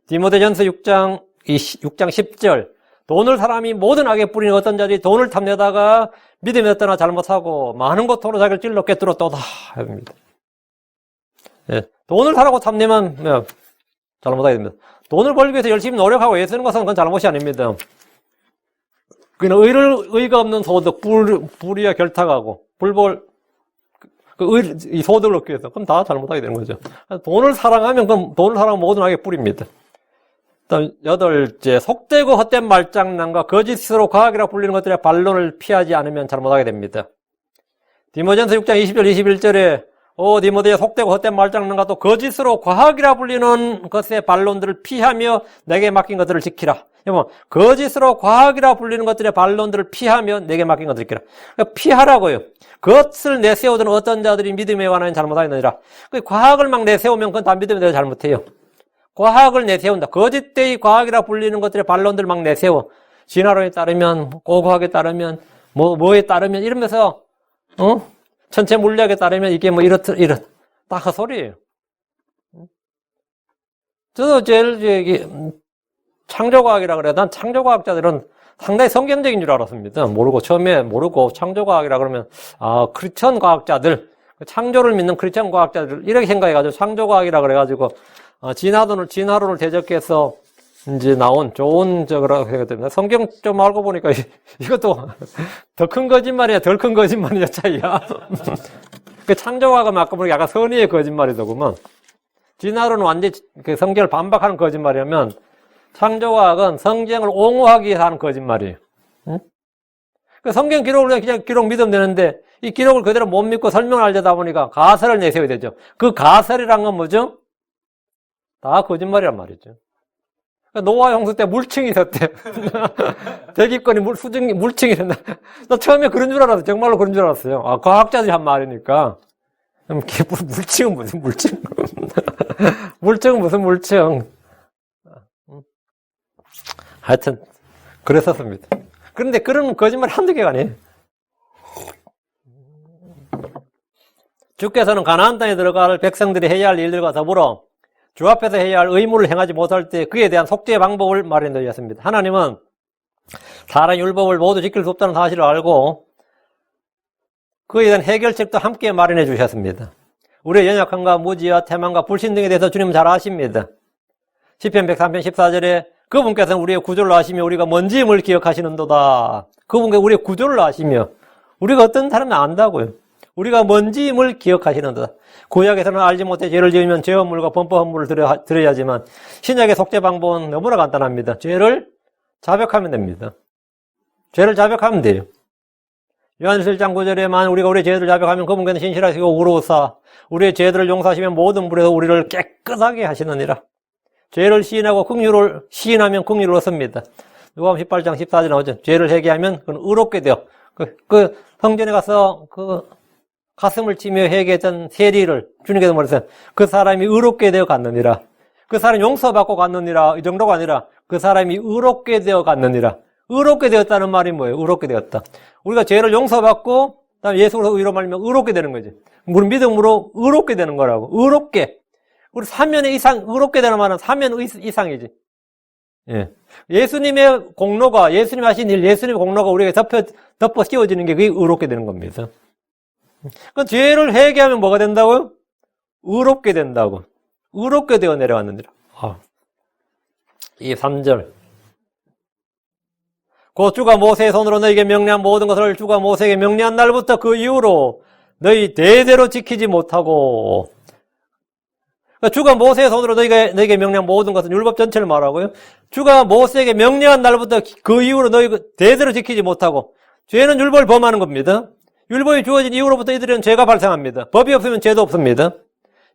디모데전서 6장 10절. 돈을 사람이 모든 악에 뿌리는 어떤 자들이 돈을 탐내다가 믿음에 떠나 잘못하고 많은 고통으로 자기를 찔러 꿰뚫었도다. 합니다. 예, 돈을 사라고 탐내면 잘못하게 됩니다. 돈을 벌기 위해서 열심히 노력하고 애쓰는 것은 그건 잘못이 아닙니다. 그냥 의가 없는 소득, 불의와 결탁하고, 이 소득을 얻기 위해서. 그럼 다 잘못하게 되는 거죠. 돈을 사랑하면, 그럼 돈을 사랑하면 모든 악의 뿌리입니다. 다음, 여덟째, 속되고 헛된 말장난과 거짓으로 과학이라 불리는 것들의 반론을 피하지 않으면 잘못하게 됩니다. 디모전서 6장 20절, 21절에, 디모데야 속되고 헛된 말장난과 또 거짓으로 과학이라 불리는 것의 반론들을 피하며 내게 맡긴 것들을 지키라. 여러분, 거짓으로 과학이라 불리는 것들의 반론들을 피하며 내게 맡긴 것들을 지키라. 그러니까 피하라고요. 그것을 내세우던 어떤 자들이 믿음에 관한 잘못하느니라. 과학을 막 내세우면 그건 다 믿음에 대해 잘못해요. 과학을 내세운다. 거짓되이 과학이라 불리는 것들의 반론들을 막 내세워. 진화론에 따르면, 고고학에 따르면, 뭐에 따르면 이러면서, 천체 물리학에 따르면 이게 뭐 이렇다. 다 헛소리예요. 저도 제일 창조과학이라 그래요. 난 창조과학자들은 상당히 성경적인 줄 알았습니다. 처음에 모르고 창조과학이라 그러면, 크리스천 과학자들, 창조를 믿는 크리스천 과학자들, 이렇게 생각해가지고 창조과학이라 그래가지고, 진화론을 대적해서 이제 나온 좋은 저거라고 생각됩니다. 성경 좀 알고 보니까 이것도 더 큰 거짓말이야, 덜 큰 거짓말이야 차이야. 그 창조과학은 아까 보니까 약간 선의의 거짓말이더구만. 진화론은 완전히 그 성경을 반박하는 거짓말이라면 창조과학은 성경을 옹호하기 위해서 하는 거짓말이에요. 응? 그 성경 기록을 그냥 기록 믿으면 되는데 이 기록을 그대로 못 믿고 설명을 하려다 보니까 가설을 내세워야 되죠. 그 가설이란 건 뭐죠? 다 거짓말이란 말이죠. 노아 홍수 때 물층이 있었대. 대기권이 물층이 된다. 나 처음에 그런 줄 알았어. 정말로 그런 줄 알았어요. 과학자들이 한 말이니까. 물층은 무슨 물층? 물층은 무슨 물층? 하여튼, 그랬었습니다. 그런데 그런 거짓말 한두 개가 아니에요. 주께서는 가나안 땅에 들어갈 백성들이 해야 할 일들과 더불어 주 앞에서 해야 할 의무를 행하지 못할 때 그에 대한 속죄의 방법을 마련해 주셨습니다. 하나님은 사람의 율법을 모두 지킬 수 없다는 사실을 알고 그에 대한 해결책도 함께 마련해 주셨습니다. 우리의 연약함과 무지와 태만과 불신 등에 대해서 주님은 잘 아십니다. 시편 103편 14절에 그분께서는 우리의 구조를 아시며 우리가 뭔지임을 기억하시는도다. 그분께서 우리의 구조를 아시며 우리가 어떤 사람은 안다고요. 우리가 뭔지임을 기억하시는도다. 구약에서는 알지 못해 죄를 지으면 죄 헌물과 범법 헌물을 드려야지만 신약의 속죄 방법은 너무나 간단합니다. 죄를 자백하면 됩니다. 죄를 자백하면 돼요. 요한일서 1장 9절에만 우리가 우리의 죄들을 자백하면 그분께서는 신실하시고 의로우사 우리의 죄들을 용서하시면 모든 불에서 우리를 깨끗하게 하시느니라. 죄를 시인하고 긍휼을 시인하면 긍휼을 얻습니다. 누가복음 18장 14절 나오죠. 죄를 회개하면 그는 의롭게 되어 그 성전에 가서 가슴을 치며 회개했던 세리를 주님께서 말했어요. 그 사람이 의롭게 되어 갔느니라. 그 사람이 용서받고 갔느니라. 이 정도가 아니라 그 사람이 의롭게 되어 갔느니라. 의롭게 되었다는 말이 뭐예요? 의롭게 되었다. 우리가 죄를 용서받고 그다음에 예수로 의로 말미암아 의롭게 되는 거지. 우리 믿음으로 의롭게 되는 거라고. 의롭게. 우리 사면의 이상, 의롭게 되는 말은 사면 이상이지. 예. 예수님의 공로가, 예수님 하신 일, 예수님의 공로가 우리에게 덮어 씌워지는 게 그게 의롭게 되는 겁니다. 그 죄를 회개하면 뭐가 된다고요? 의롭게 된다고. 의롭게 되어 내려왔느니라. 3절. 곧 주가 모세의 손으로 너에게 명령한 모든 것을 주가 모세에게 명령한 날부터 그 이후로 너희 대대로 지키지 못하고. 그러니까 주가 모세의 손으로 너에게 명령한 모든 것은 율법 전체를 말하고요. 주가 모세에게 명령한 날부터 그 이후로 너희 대대로 지키지 못하고. 죄는 율법을 범하는 겁니다. 율법이 주어진 이후로부터 이들은 죄가 발생합니다. 법이 없으면 죄도 없습니다.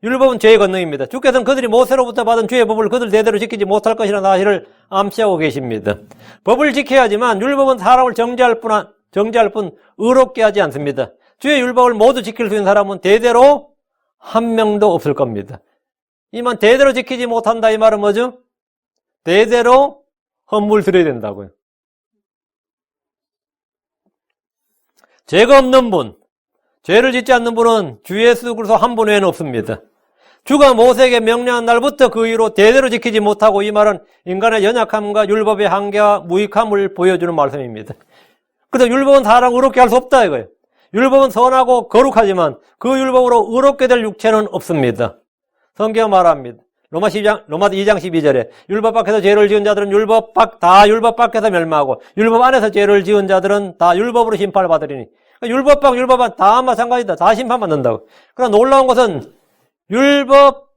율법은 죄의 권능입니다. 주께서는 그들이 모세로부터 받은 주의 법을 그들 대대로 지키지 못할 것이라는 사실을 암시하고 계십니다. 법을 지켜야지만 율법은 사람을 정죄할 뿐 의롭게 하지 않습니다. 주의 율법을 모두 지킬 수 있는 사람은 대대로 한 명도 없을 겁니다. 이만 대대로 지키지 못한다 이 말은 뭐죠? 대대로 헌물 드려야 된다고요. 죄가 없는 분, 죄를 짓지 않는 분은 주 예수 그리스도 한 분 외에는 없습니다. 주가 모세에게 명령한 날부터 그 이후로 대대로 지키지 못하고 이 말은 인간의 연약함과 율법의 한계와 무익함을 보여주는 말씀입니다. 그래서 율법은 사람을 의롭게 할 수 없다 이거예요. 율법은 선하고 거룩하지만 그 율법으로 의롭게 될 육체는 없습니다. 성경 말합니다. 로마 2장 12절에 율법 밖에서 죄를 지은 자들은 다 율법 밖에서 멸망하고 율법 안에서 죄를 지은 자들은 다 율법으로 심판을 받으리니. 율법 밖 율법 안 다 마찬가지다. 다 심판받는다고. 그러나 놀라운 것은 율법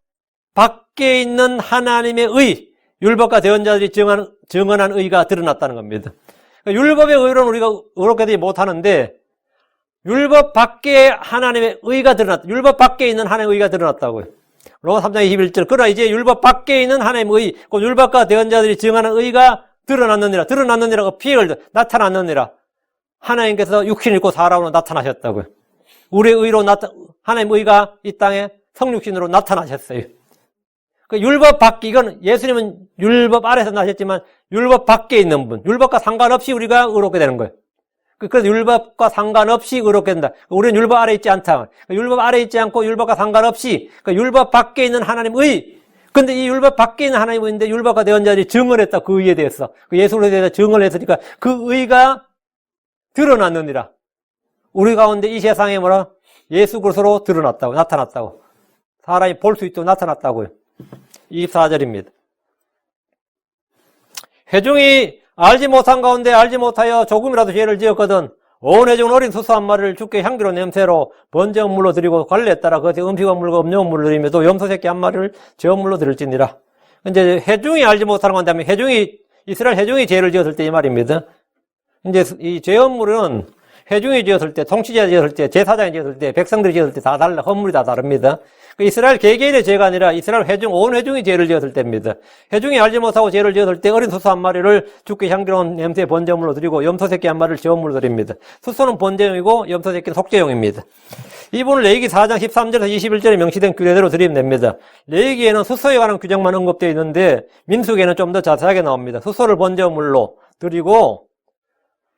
밖에 있는 하나님의 의, 율법과 대언자들이 증언한 의가 드러났다는 겁니다. 그러니까 율법의 의로는 우리가 의롭게 되지 못하는데 율법 밖에 하나님의 의가 드러났다. 율법 밖에 있는 하나님의 의가 드러났다고요. 로마 3장 21절. 그러나 이제 율법 밖에 있는 하나님의 의, 그 율법과 대언자들이 증언한 의가 드러났느니라. 피해를 나타났느니라. 하나님께서 육신을 입고 사람으로 나타나셨다고요. 우리의 의로 하나님의 의가 이 땅에 성육신으로 나타나셨어요. 그 율법 밖에, 이건 예수님은 율법 아래서 나셨지만 율법 밖에 있는 분, 율법과 상관없이 우리가 의롭게 되는 거예요. 그래서 율법과 상관없이 의롭게 된다. 우리는 율법 아래 있지 않다. 율법 아래 있지 않고 율법과 상관없이 율법 밖에 있는 하나님의. 근데 이 율법 밖에 있는 하나님의 의인데 율법과 대언자들이 증언을 했다. 그 의에 대해서. 예수로 대해서 증언을 했으니까 그 의가 드러났느니라. 우리 가운데 이 세상에 예수 그리스도로 드러났다고, 나타났다고. 사람이 볼 수 있도록 나타났다고요. 24절입니다. 회중이 알지 못한 가운데 알지 못하여 조금이라도 죄를 지었거든 온 회중은 어린 수소 한 마리를 주께 향기로운 냄새로 번제물로 드리고 관례에 따라 그것에 음식물과 음료물로 드리며 또 염소새끼 한 마리를 제물로 드릴지니라. 이제 회중이 알지 못하는 건데 이스라엘 회중이 죄를 지었을 때 이 말입니다. 이제 이 제물은 회중이 지었을 때, 통치자가 지었을 때, 제사장이 지었을 때, 백성들이 지었을 때 다 달라. 헌물이 다 다릅니다. 이스라엘 개개인의 죄가 아니라 이스라엘 온 회중이 죄를 지었을 때입니다. 회중이 알지 못하고 죄를 지었을 때 어린 수소 한 마리를 주께 향기로운 냄새 번제물로 드리고 염소새끼 한 마리를 제물로 드립니다. 수소는 번제용이고 염소새끼는 속죄용입니다. 이분을 레위기 4장 13절에서 21절에 명시된 규례대로 드리면 됩니다. 레위기에는 수소에 관한 규정만 언급되어 있는데 민수기에는 좀 더 자세하게 나옵니다. 수소를 번제물로 드리고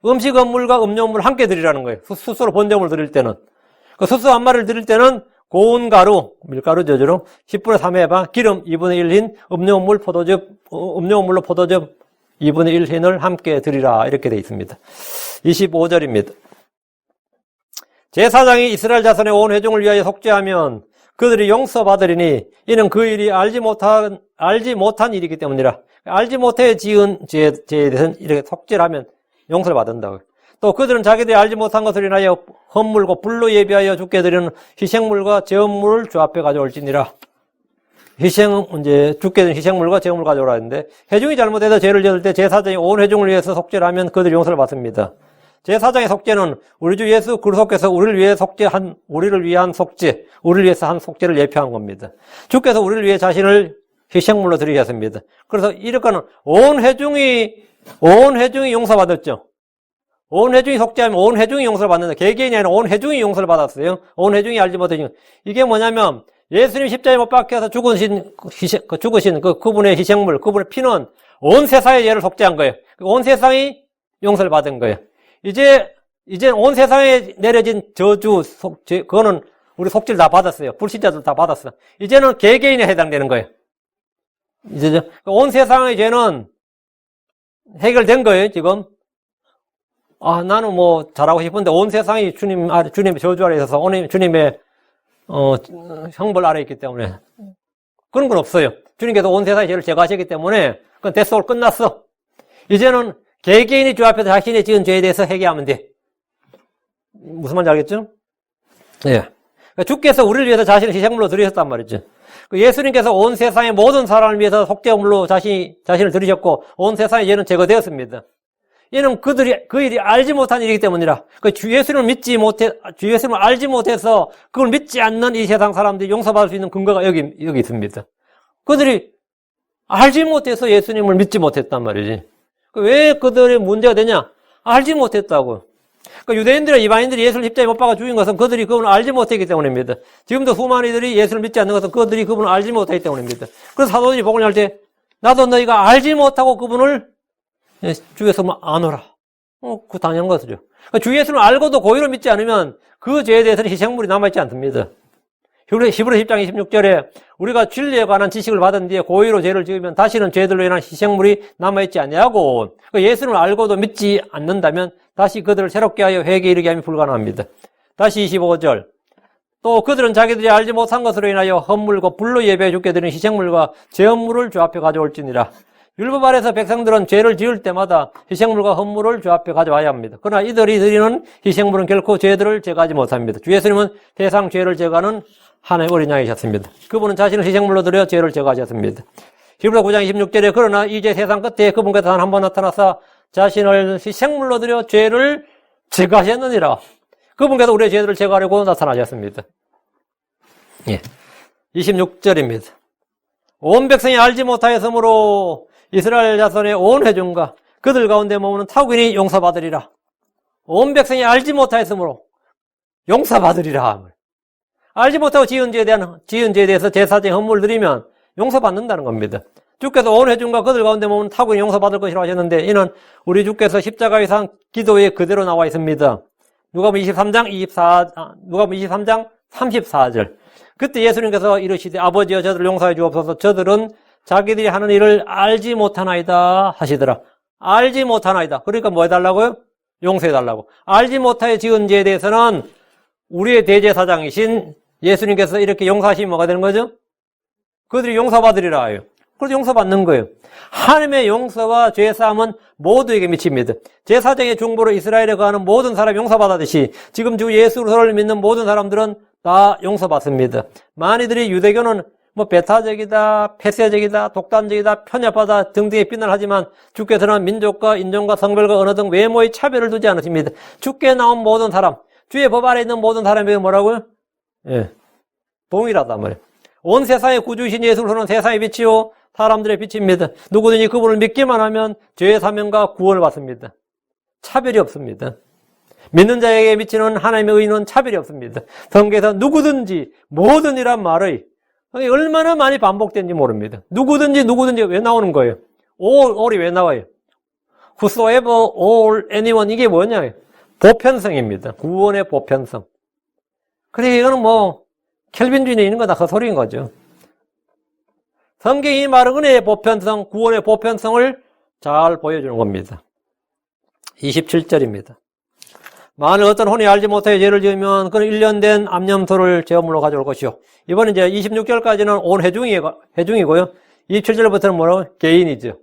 음식 음물과 음료물 함께 드리라는 거예요. 수소로 번제물 드릴 때는. 그 수소 한 마리를 드릴 때는 고운 가루, 밀가루 저주로 10분의 3회 해봐. 기름 2분의 1흰, 음료물로 포도즙 2분의 1흰을 함께 드리라. 이렇게 되어 있습니다. 25절입니다. 제사장이 이스라엘 자손의 온 회중을 위하여 속죄하면 그들이 용서받으리니 이는 그 일이 알지 못한 일이기 때문이라. 알지 못해 지은 죄에 대해서는 이렇게 속죄를 하면 용서를 받는다고. 또 그들은 자기들이 알지 못한 것을 인하여 헌물과 불로 예비하여 주께 드리는 희생물과 제물을 주 앞에 가져올지니라. 주께 드리는 희생물과 제물을 가져오라 했는데, 회중이 잘못해서 죄를 지을 때 제사장이 온 회중을 위해서 속죄를 하면 그들이 용서를 받습니다. 제사장의 속죄는 우리 주 예수 그리스도께서 우리를 위해서 한 속죄를 예표한 겁니다. 주께서 우리를 위해 자신을 희생물로 드리셨습니다. 그래서 이렇게는 온 회중이 용서받았죠. 온 회중이 속죄하면 온 회중이 용서를 받는다. 개개인이 아니라 온 회중이 용서를 받았어요. 온 회중이 알지 못하니까. 이게 뭐냐면 예수님 십자가에 못 박혀서 죽으신 그분의 희생물, 그분의 피는 온 세상의 죄를 속죄한 거예요. 온 세상이 용서를 받은 거예요. 이제 온 세상에 내려진 저주, 그거는 우리 속죄를 다 받았어요. 불신자들 다 받았어. 이제는 개개인에 해당되는 거예요. 이제 온 세상의 죄는 해결된 거예요, 지금. 아, 나는 뭐 잘하고 싶은데 온 세상이 주님의 저주 아래 있어서 주님의 형벌 아래 있기 때문에 그런 건 없어요. 주님께서 온 세상의 죄를 제거하셨기 때문에 그건 됐어, 끝났어. 이제는 개개인이 주 앞에서 자신이 지은 죄에 대해서 회개하면 돼. 무슨 말인지 알겠죠? 예. 그러니까 주께서 우리를 위해서 자신을 희생물로 드리셨단 말이죠. 예수님께서 온 세상의 모든 사람을 위해서 속죄물로 자신을 드리셨고 온 세상의 죄는 제거되었습니다. 이는 그 일이 알지 못한 일이기 때문이라. 주 예수님을 알지 못해서 그걸 믿지 않는 이 세상 사람들이 용서받을 수 있는 근거가 여기 있습니다. 그들이 알지 못해서 예수님을 믿지 못했단 말이지. 왜 그들의 문제가 되냐? 알지 못했다고. 유대인들과 이방인들이 예수를 십자가에 못 박아 죽인 것은 그들이 그분을 알지 못했기 때문입니다. 지금도 수많은 이들이 예수를 믿지 않는 것은 그들이 그분을 알지 못하기 때문입니다. 그래서 사도들이 복음을 할 때 나도 너희가 알지 못하고 그분을 주 예수를 아노라. 그 당연한 것이죠. 주 예수를 알고도 고의로 믿지 않으면 그 죄에 대해서는 희생물이 남아있지 않습니다. 히브리서 10장 26절에 우리가 진리에 관한 지식을 받은 뒤에 고의로 죄를 지으면 다시는 죄들로 인한 희생물이 남아있지 않냐고. 예수를 알고도 믿지 않는다면 다시 그들을 새롭게 하여 회개에 이르게 함이 불가능합니다. 다시 25절. 또 그들은 자기들이 알지 못한 것으로 인하여 헌물과 불로 예배해 주게 되는 희생물과 제헌물을 주 앞에 가져올지니라. 율법 아래서 백성들은 죄를 지을 때마다 희생물과 헌물을 주 앞에 가져와야 합니다. 그러나 이들이 드리는 희생물은 결코 죄들을 제거하지 못합니다. 주 예수님은 세상 죄를 제거하는 하나의 어린 양이셨습니다. 그분은 자신을 희생물로 드려 죄를 제거하셨습니다. 히브리서 9장 26절에 그러나 이제 세상 끝에 그분께서 단 한 번 나타나서 자신을 희생물로 드려 죄를 제거하셨느니라. 그분께서 우리의 죄들을 제거하려고 나타나셨습니다. 예. 26절입니다. 온 백성이 알지 못하였으므로 이스라엘 자손의 온 회중과 그들 가운데 머무는 타국인이 용서받으리라. 온 백성이 알지 못하였으므로 용서받으리라. 알지 못하고 지은 죄에 대해서 제사적인 헌물을 드리면 용서받는다는 겁니다. 주께서 온 회중과 그들 가운데 머무는 타국인이 용서받을 것이라고 하셨는데 이는 우리 주께서 십자가의상 기도에 그대로 나와 있습니다. 누가복음 23장 34절. 그때 예수님께서 이르시되 아버지여 저들을 용서해 주옵소서. 저들은 자기들이 하는 일을 알지 못하나이다 하시더라. 알지 못하나이다. 그러니까 뭐 해달라고요? 용서해달라고. 알지 못하여 지은 죄에 대해서는 우리의 대제사장이신 예수님께서 이렇게 용서하시면 뭐가 되는 거죠? 그들이 용서받으리라 해요. 그래서 용서받는 거예요. 하나님의 용서와 죄사함은 모두에게 미칩니다. 제사장의 중보로 이스라엘에 거하는 모든 사람이 용서받았듯이 지금 주 예수를 믿는 모든 사람들은 다 용서받습니다. 많이들이 유대교는 배타적이다, 폐쇄적이다, 독단적이다, 편협하다 등등의 비난을 하지만 주께서는 민족과 인종과 성별과 언어 등 외모의 차별을 두지 않으십니다. 주께 나온 모든 사람, 주의 법 아래 있는 모든 사람에게 뭐라고요? 예, 동일하단 말이에요. 온 세상의 구주이신 예수로는 세상의 빛이요 사람들의 빛입니다. 누구든지 그분을 믿기만 하면 죄의 사명과 구원을 받습니다. 차별이 없습니다. 믿는 자에게 미치는 하나님의 의는 차별이 없습니다. 성경에서 누구든지 모든이란 말의 얼마나 많이 반복된지 모릅니다. 누구든지 왜 나오는 거예요? all이 왜 나와요? whosoever, all, anyone 이게 뭐냐? 보편성입니다. 구원의 보편성. 그러니까 이거는 켈빈주의에 있는 거다 그 소리인 거죠. 성경이 말하는 은혜의 보편성, 구원의 보편성을 잘 보여주는 겁니다. 27절입니다. 만일 어떤 혼이 알지 못하여 죄를 지으면 그는 1년 된 암염소를 제물로 가져올 것이요. 이번에 이제 26절까지는 온 회중이고요. 27절부터는 뭐라고? 개인이죠.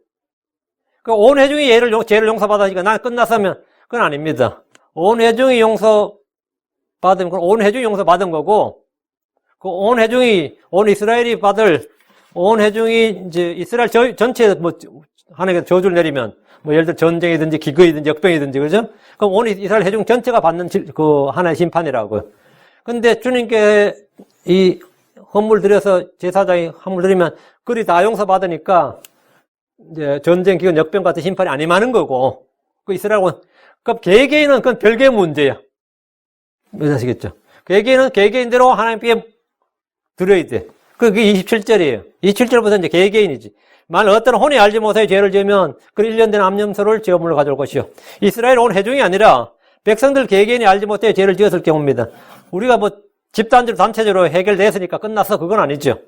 온 회중이 죄를 용서받으니까 난 끝났으면 그건 아닙니다. 온 회중이 용서받은 건 온 회중이 용서받은 거고, 온 회중이, 온 이스라엘이 온 회중이 이제 이스라엘 전체에 하나님께서 저주를 내리면 예를 들어 전쟁이든지 기근이든지 역병이든지 그죠? 그럼 온 이스라엘 회중 전체가 받는 하나의 심판이라고요. 근데 주님께 이 헌물 드려서 제사장이 헌물 드리면 그리 다 용서받으니까 이제 전쟁, 기근, 역병 같은 심판이 안 임하는 거고 이스라엘은 그럼 개개인은 그건 별개의 문제야. 무슨 아시겠죠? 개개인은 개개인대로 하나님께 드려야 돼. 그게 27절이에요. 27절부터 이제 개개인이지. 만일 어떤 혼이 알지 못하여 죄를 지으면 그 1년 된 암염소를 제물로 가져올 것이요. 이스라엘 온 회중이 아니라 백성들 개개인이 알지 못하여 죄를 지었을 경우입니다. 우리가 뭐 집단적으로 단체적으로 해결됐으니까 끝났어. 그건 아니죠.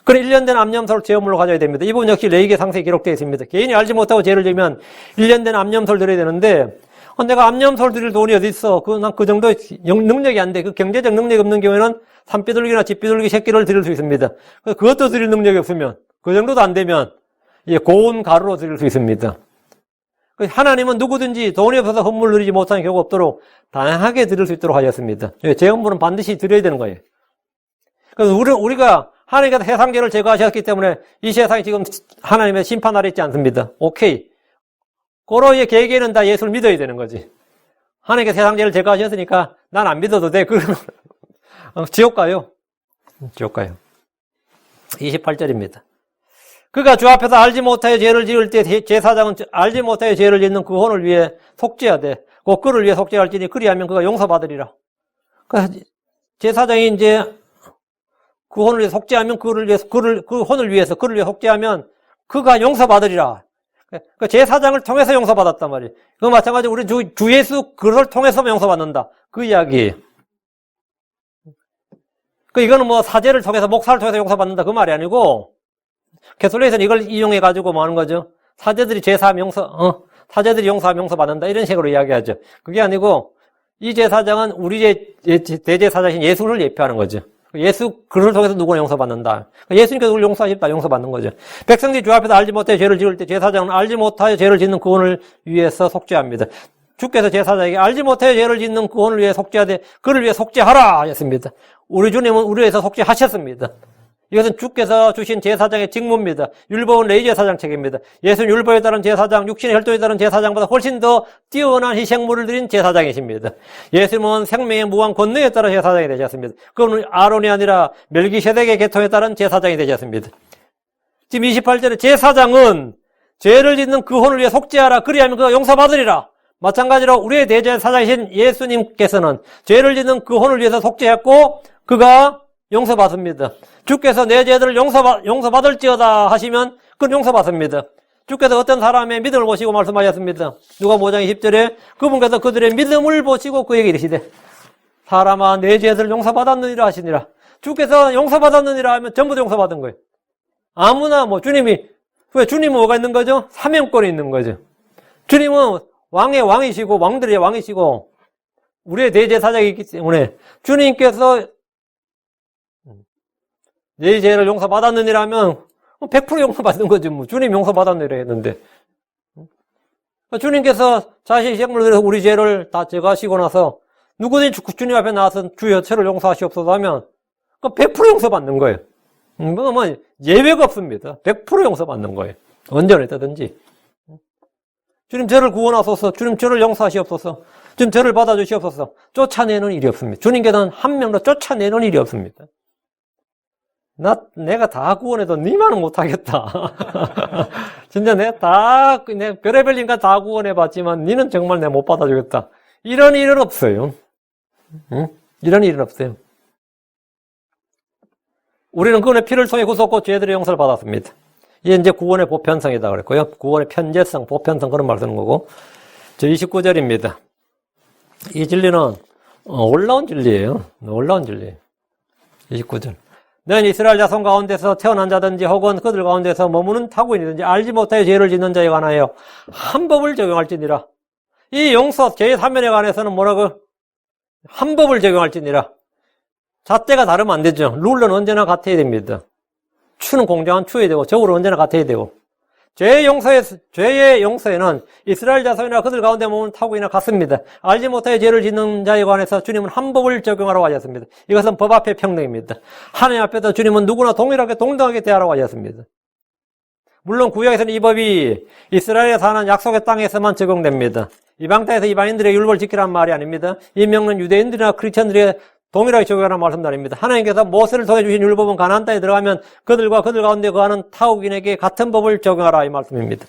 그럼 1년 된 암염소를 제물로 가져야 됩니다. 이 부분 역시 레위기에 상세히 기록되어 있습니다. 개인이 알지 못하고 죄를 지으면 1년 된 암염소를 드려야 되는데 내가 암염소를 드릴 돈이 어디 있어? 난 그 정도 능력이 안 돼. 그 경제적 능력이 없는 경우에는 산비둘기나 집비둘기 새끼를 드릴 수 있습니다. 그것도 드릴 능력이 없으면 그 정도도 안 되면 고운 가루로 드릴 수 있습니다. 하나님은 누구든지 돈이 없어서 헌물을 드리지 못하는 경우가 없도록 다양하게 드릴 수 있도록 하셨습니다. 재헌물은 반드시 드려야 되는 거예요. 그래서 우리가 하나님께서 세상 죄를 제거하셨기 때문에 이 세상이 지금 하나님의 심판 아래 있지 않습니다. 오케이. 고로의 개개인은 다 예수를 믿어야 되는 거지. 하나님께서 세상 죄를 제거하셨으니까 난 안 믿어도 돼. 그러면 지옥 가요. 지옥 가요. 28절입니다. 그가 주 앞에서 알지 못하여 죄를 지을 때 제사장은 알지 못하여 죄를 짓는 그 혼을 위해 속죄하되 곧 그를 위해 속죄할지니 그리하면 그가 용서받으리라. 그러니까 제사장이 이제 그 혼을 위해 속죄하면 그 혼을 위해서 그를 위해 속죄하면 그가 용서받으리라. 그 제사장을 통해서 용서받았단 말이에요. 그 마찬가지로 우리 주 예수 그를 통해서 용서받는다. 그 이야기. 이거는 뭐 사제를 통해서 목사를 통해서 용서받는다 그 말이 아니고 개솔로에서는 이걸 이용해 가지고 뭐 하는 거죠? 사제들이 제사하면 사제들이 용서하면 용서받는다 이런 식으로 이야기하죠. 그게 아니고 이 제사장은 우리 대제사장이신 예수를 예표하는 거죠. 예수 그를 통해서 누구나 용서받는다. 예수님께서 우리를 용서하셨다. 용서받는 거죠. 백성들이 주 앞에서 알지 못하여 죄를 지을 때 제사장은 알지 못하여 죄를 짓는 그 혼을 위해서 속죄합니다. 주께서 제사장에게 알지 못하여 죄를 짓는 그 혼을 위해 속죄하되 그를 위해 속죄하라 하셨습니다. 우리 주님은 우리 위해서 속죄하셨습니다. 이것은 주께서 주신 제사장의 직무입니다. 율법은 레위제사장 책입니다. 예수는 율법에 따른 제사장, 육신의 혈통에 따른 제사장보다 훨씬 더 뛰어난 희생물을 드린 제사장이십니다. 예수님은 생명의 무한 권능에 따라 제사장이 되셨습니다. 그분은 아론이 아니라 멜기세덱의 계통에 따른 제사장이 되셨습니다. 지금 28절에 제사장은 죄를 짓는 그 혼을 위해 속죄하라. 그리하면 그가 용서받으리라. 마찬가지로 우리의 대제사장이신 예수님께서는 죄를 짓는 그 혼을 위해서 속죄했고 그가 용서받습니다. 주께서 내 죄들을 용서받을지어다 하시면 그건 용서받습니다. 주께서 어떤 사람의 믿음을 보시고 말씀하셨습니다. 누가복음 5장 20절에 그분께서 그들의 믿음을 보시고 그에게 이르시되 사람아 내 죄들을 용서받았느니라 하시니라. 주께서 용서받았느니라 하면 전부 다 용서받은 거예요. 아무나 왜 주님은 뭐가 있는 거죠? 사명권이 있는 거죠. 주님은 왕의 왕이시고 왕들의 왕이시고 우리의 대제사장이기 때문에 주님께서 내 죄를 용서받았느니라면 100% 용서받는 거지 뭐. 주님 용서받았느니라 했는데 주님께서 자신의 생명을 들여서 우리 죄를 다 제거하시고 나서 누구든지 주님 앞에 나와서 주여 저를 용서하시옵소서 하면 100% 용서받는 거예요. 뭐 예외가 없습니다. 100% 용서받는 거예요. 언제 어디든지. 주님 저를 구원하소서. 주님 저를 용서하시옵소서. 주님 저를 받아주시옵소서. 쫓아내는 일이 없습니다. 주님께서는 한 명도 쫓아내는 일이 없습니다. 내가 다 구원해도 니만은 못하겠다. 진짜 내가 별의별 인간 다 구원해봤지만 니는 정말 내가 못 받아주겠다. 이런 일은 없어요. 응? 이런 일은 없어요. 우리는 그분의 피를 통해 구속고 죄들의 용서를 받았습니다. 이게 이제 구원의 보편성이다 그랬고요. 구원의 편재성, 보편성 그런 말 쓰는 거고. 29절입니다. 이 진리는 올라온 진리예요. 올라온 진리예요. 29절. 너는 이스라엘 자손 가운데서 태어난 자든지 혹은 그들 가운데서 머무는 타국인이든지 알지 못하여 죄를 짓는 자에 관하여 한 법을 적용할지니라. 이 용서, 죄의 사면에 관해서는 뭐라고? 한 법을 적용할지니라. 잣대가 다르면 안 되죠. 룰은 언제나 같아야 됩니다. 추는 공정한 추어야 되고 적으로 언제나 같아야 되고. 죄의 용서에는 이스라엘 자손이나 그들 가운데 머무는 타국이나 같습니다. 알지 못하여 죄를 짓는 자에 관해서 주님은 한 법을 적용하라고 하셨습니다. 이것은 법 앞에 평등입니다. 하나님 앞에서 주님은 누구나 동등하게 대하라고 하셨습니다. 물론 구약에서는 이 법이 이스라엘에 사는 약속의 땅에서만 적용됩니다. 이방 땅에서 이방인들의 율법을 지키라는 말이 아닙니다. 이 명령은 유대인들이나 크리스천들의 동일하게 적용하는 말씀도 아닙니다. 하나님께서 모세를 통해 주신 율법은 가나안 땅에 들어가면 그들과 그들 가운데 거하는 타국인에게 같은 법을 적용하라 이 말씀입니다.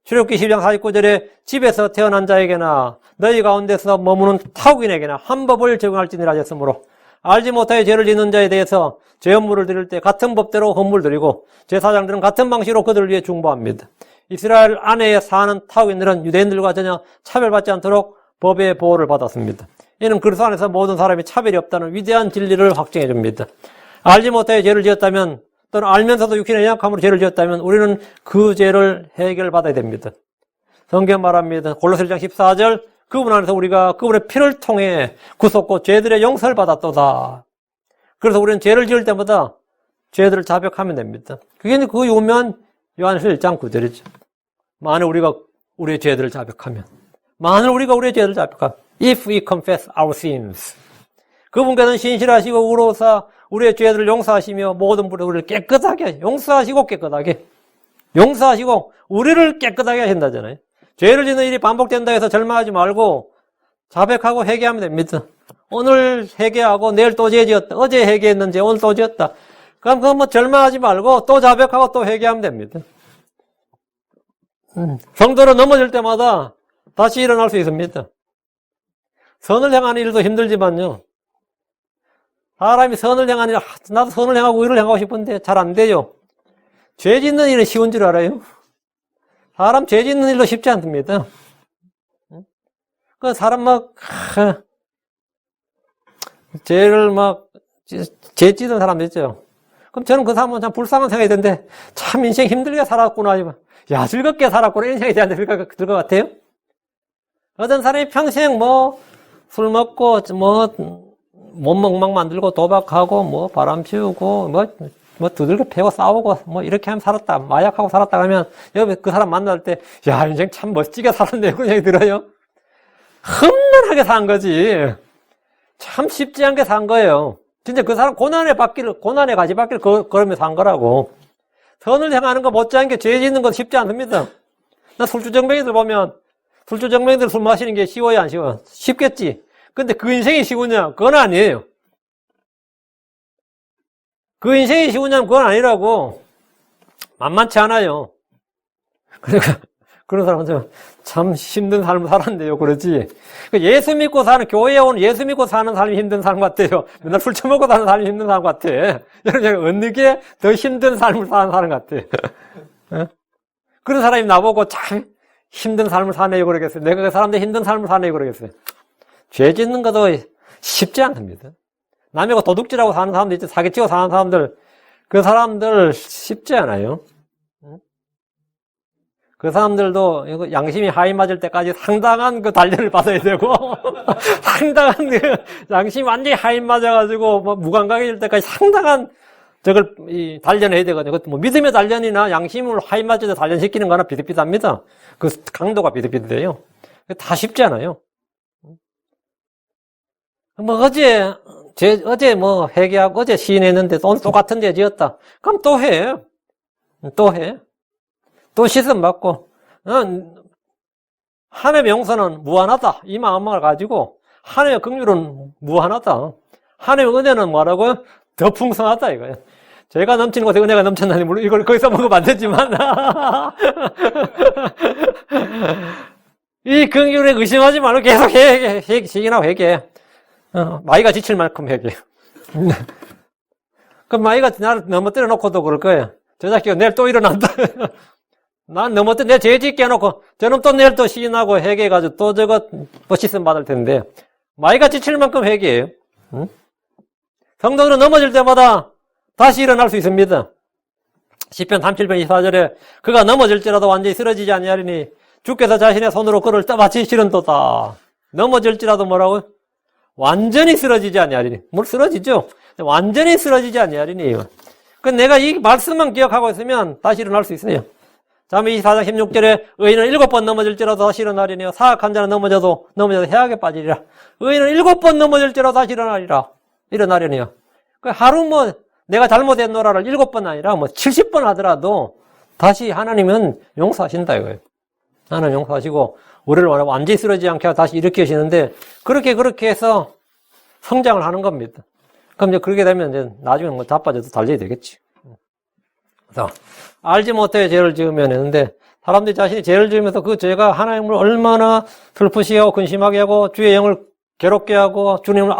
출애굽기 10장 49절에 집에서 태어난 자에게나 너희 가운데서 머무는 타국인에게나 한 법을 적용할지니라 하셨으므로 알지 못하여 죄를 짓는 자에 대해서 죄 헌물을 드릴 때 같은 법대로 헌물 드리고 제사장들은 같은 방식으로 그들을 위해 중보합니다. 이스라엘 안에 사는 타국인들은 유대인들과 전혀 차별받지 않도록 법의 보호를 받았습니다. 이는 그리스도 안에서 모든 사람이 차별이 없다는 위대한 진리를 확증해 줍니다. 알지 못하여 죄를 지었다면 또는 알면서도 육신의 연약함으로 죄를 지었다면 우리는 그 죄를 해결받아야 됩니다. 성경 말합니다. 골로새서 1장 14절 그분 안에서 우리가 그분의 피를 통해 구속고 죄들의 용서를 받았도다. 그래서 우리는 죄를 지을 때마다 죄들을 자백하면 됩니다. 그게 그 유명한 요한일서 1장 9절이죠. 만일 우리가 우리의 죄들을 자백하면 만일 우리가 우리의 죄들을 자백하면 If we confess our sins 그분께서는 신실하시고 의로우사 우리의 죄들을 용서하시며 모든 불에 우리를 깨끗하게 용서하시고 깨끗하게 용서하시고 우리를 깨끗하게 하신다잖아요. 죄를 짓는 일이 반복된다 해서 절망하지 말고 자백하고 회개하면 됩니다. 오늘 회개하고 내일 또 죄 지었다. 어제 회개했는지 오늘 또 지었다. 그럼 그건 뭐 절망하지 말고 또 자백하고 또 회개하면 됩니다. 성도는 넘어질 때마다 다시 일어날 수 있습니다. 선을 향하는 일도 힘들지만요. 사람이 선을 향하는 일, 나도 선을 향하고 의를 향하고 싶은데 잘 안 돼요. 죄 짓는 일은 쉬운 줄 알아요? 사람 죄 짓는 일도 쉽지 않습니다. 그 사람 죄 짓는 사람 있죠. 그럼 저는 그 사람은 참 불쌍한 생각이 드는데, 참 인생 힘들게 살았구나. 야, 즐겁게 살았구나. 이런 생각이 들 것 같아요. 어떤 사람이 평생 술 먹고, 몸멍망 만들고, 도박하고, 바람 피우고, 두들겨 패고 싸우고, 이렇게 하면 살았다. 마약하고 살았다 하면, 여기 그 사람 만날 때, 야, 인생 참 멋지게 살았네. 그런 생각이 들어요. 험난하게 산 거지. 참 쉽지 않게 산 거예요. 진짜 그 사람 고난의 가지바퀴를 걸으며 산 거라고. 선을 향하는 거 못지않게 죄 짓는 건 쉽지 않습니다. 나 술주정뱅이들 보면, 술주정뱅이들 술 마시는 게 쉬워요, 안 쉬워요? 쉽겠지. 근데 그 인생이 쉬우냐? 그건 아니에요. 그 인생이 쉬우냐면 그건 아니라고. 만만치 않아요. 그러니까 그런 사람은 참 힘든 삶을 살았는데요, 그러지. 예수 믿고 사는, 교회에 온 예수 믿고 사는 삶이 힘든 삶 같아요. 맨날 술 처먹고 사는 삶이 힘든 삶 같아. 여러분, 어느 게 더 힘든 삶을 사는 사람 같아. 그런 사람이 나보고 참 힘든 삶을 사네요, 그러겠어요. 내가 그 사람들 힘든 삶을 사네요, 그러겠어요. 죄 짓는 것도 쉽지 않습니다. 남의 도둑질하고 사는 사람들 있죠. 사기치고 사는 사람들. 그 사람들 쉽지 않아요. 그 사람들도 양심이 하이 맞을 때까지 상당한 그 단련을 받아야 되고, 상당한 양심이 완전히 하이 맞아가지고, 무감각해질 때까지 상당한 단련을 해야 되거든요. 믿음의 단련이나 양심을 하이 맞을 때 단련시키는 거나 비슷비슷합니다. 그 강도가 비슷비슷해요. 다 쉽지 않아요. 어제 회개하고 어제 시인했는데 오늘 똑같은 죄 지었다. 그럼 또 해. 또 시선 받고, 하나님의 용서는 무한하다. 이 마음을 가지고, 하나님의 긍휼은 무한하다. 하나님의 은혜는 뭐라고요? 더 풍성하다, 이거예요. 죄가 넘치는 곳에 은혜가 넘쳤나니, 물론 이걸 거기서 먹으면 안 되지만, 이 긍휼에 의심하지 말고 계속 시인하고 회개해. 마이가 지칠 만큼 회개해. 그럼 마이가 나를 넘어뜨려 놓고도 그럴 거예요. 저 자식이 내일 또 일어난다. 난 넘어뜨려, 내 죄 짓게 해놓고, 저놈 또 내일 또 시인하고 회개해가지고 또 시선 받을 텐데, 마이가 지칠 만큼 회개해요. 응? 성도들은 넘어질 때마다 다시 일어날 수 있습니다. 시편 37편 24절에 그가 넘어질지라도 완전히 쓰러지지 아니하리니 주께서 자신의 손으로 그를 떠받치시는도다. 넘어질지라도 뭐라고요? 완전히 쓰러지지 아니하리니. 뭘 쓰러지죠? 완전히 쓰러지지 아니하리니. 그 내가 이 말씀만 기억하고 있으면 다시 일어날 수 있어요. 다음에 24장 16절에 의인은 7번 넘어질지라도 다시 일어나리니 사악한 자는 넘어져도 해악에 빠지리라. 의인은 7번 넘어질지라도 다시 일어나려니요. 그 하루 내가 잘못했노라를 7번 아니라 70번 하더라도 다시 하나님은 용서하신다 이거예요. 하나님 용서하시고 우리를 완전히 쓰러지지 않게 다시 일으키시는데 그렇게 해서 성장을 하는 겁니다. 그럼 이제 그렇게 되면 이제 나중에 자빠져도 달려야 되겠지. 그래서 알지 못해 죄를 지으면 했는데 사람들이 자신이 죄를 지으면서 그 죄가 하나님을 얼마나 슬프시하고 근심하게 하고 주의 영을 괴롭게 하고 주님을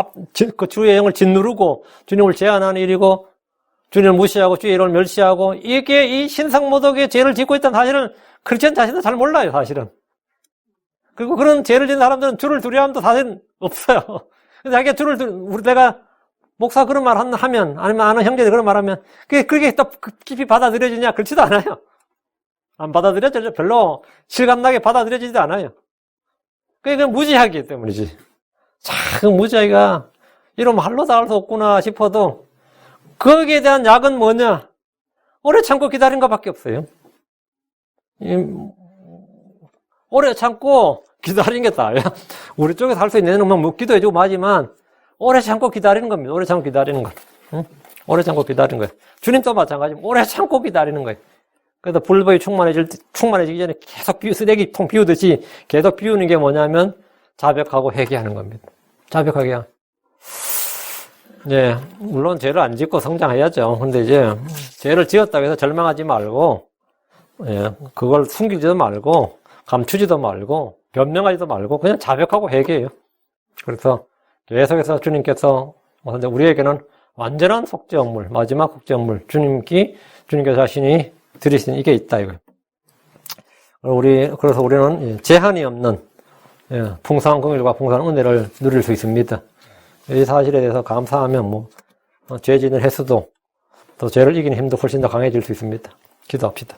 그 주의 영을 짓누르고 주님을 제한하는 일이고 주님을 무시하고 주의 이름을 멸시하고 이게 이 신상모독의 죄를 짓고 있다는 사실은 크리스천 자신도 잘 몰라요, 사실은. 그리고 그런 죄를 짓는 사람들은 주를 두려워함도 사실은 없어요. 근데 자기가 내가 목사 그런 말 하면, 아니면 아는 형제들 그런 말 하면, 그게 또 깊이 받아들여지냐? 그렇지도 않아요. 안 받아들여져. 별로 실감나게 받아들여지지도 않아요. 그게 무지하기 때문이지. 참, 무지하기가, 이러면 할로 다 할 수 없구나 싶어도, 거기에 대한 약은 뭐냐? 오래 참고 기다린 것밖에 없어요. 오래 참고 기다리는 게 다야. 우리 쪽에서 할 수 있는 건 뭐 기도해주고 하지만, 오래 참고 기다리는 겁니다. 오래 참고 기다리는 거. 응? 오래 참고 기다리는 거예요. 주님도 마찬가지입니다. 오래 참고 기다리는 거예요. 그래서 불법이 충만해지기 전에 계속 쓰레기통 비우듯이 계속 비우는 게 뭐냐면 자백하고 회개하는 겁니다. 자백하게. 네, 물론 죄를 안 짓고 성장해야죠. 근데 이제 죄를 지었다고 해서 절망하지 말고, 예, 그걸 숨기지도 말고, 감추지도 말고, 변명하지도 말고, 그냥 자백하고 회개해요. 그래서 계속해서 주님께서 우리에게는 완전한 속죄업물, 마지막 속죄업물, 주님께서 자신이 드리신 이게 있다 이거예요. 그래서 우리는 제한이 없는 풍성한 긍휼과 풍성한 은혜를 누릴 수 있습니다. 이 사실에 대해서 감사하면 죄 짓는 횟수도 또 죄를 이기는 힘도 훨씬 더 강해질 수 있습니다. 기도합시다.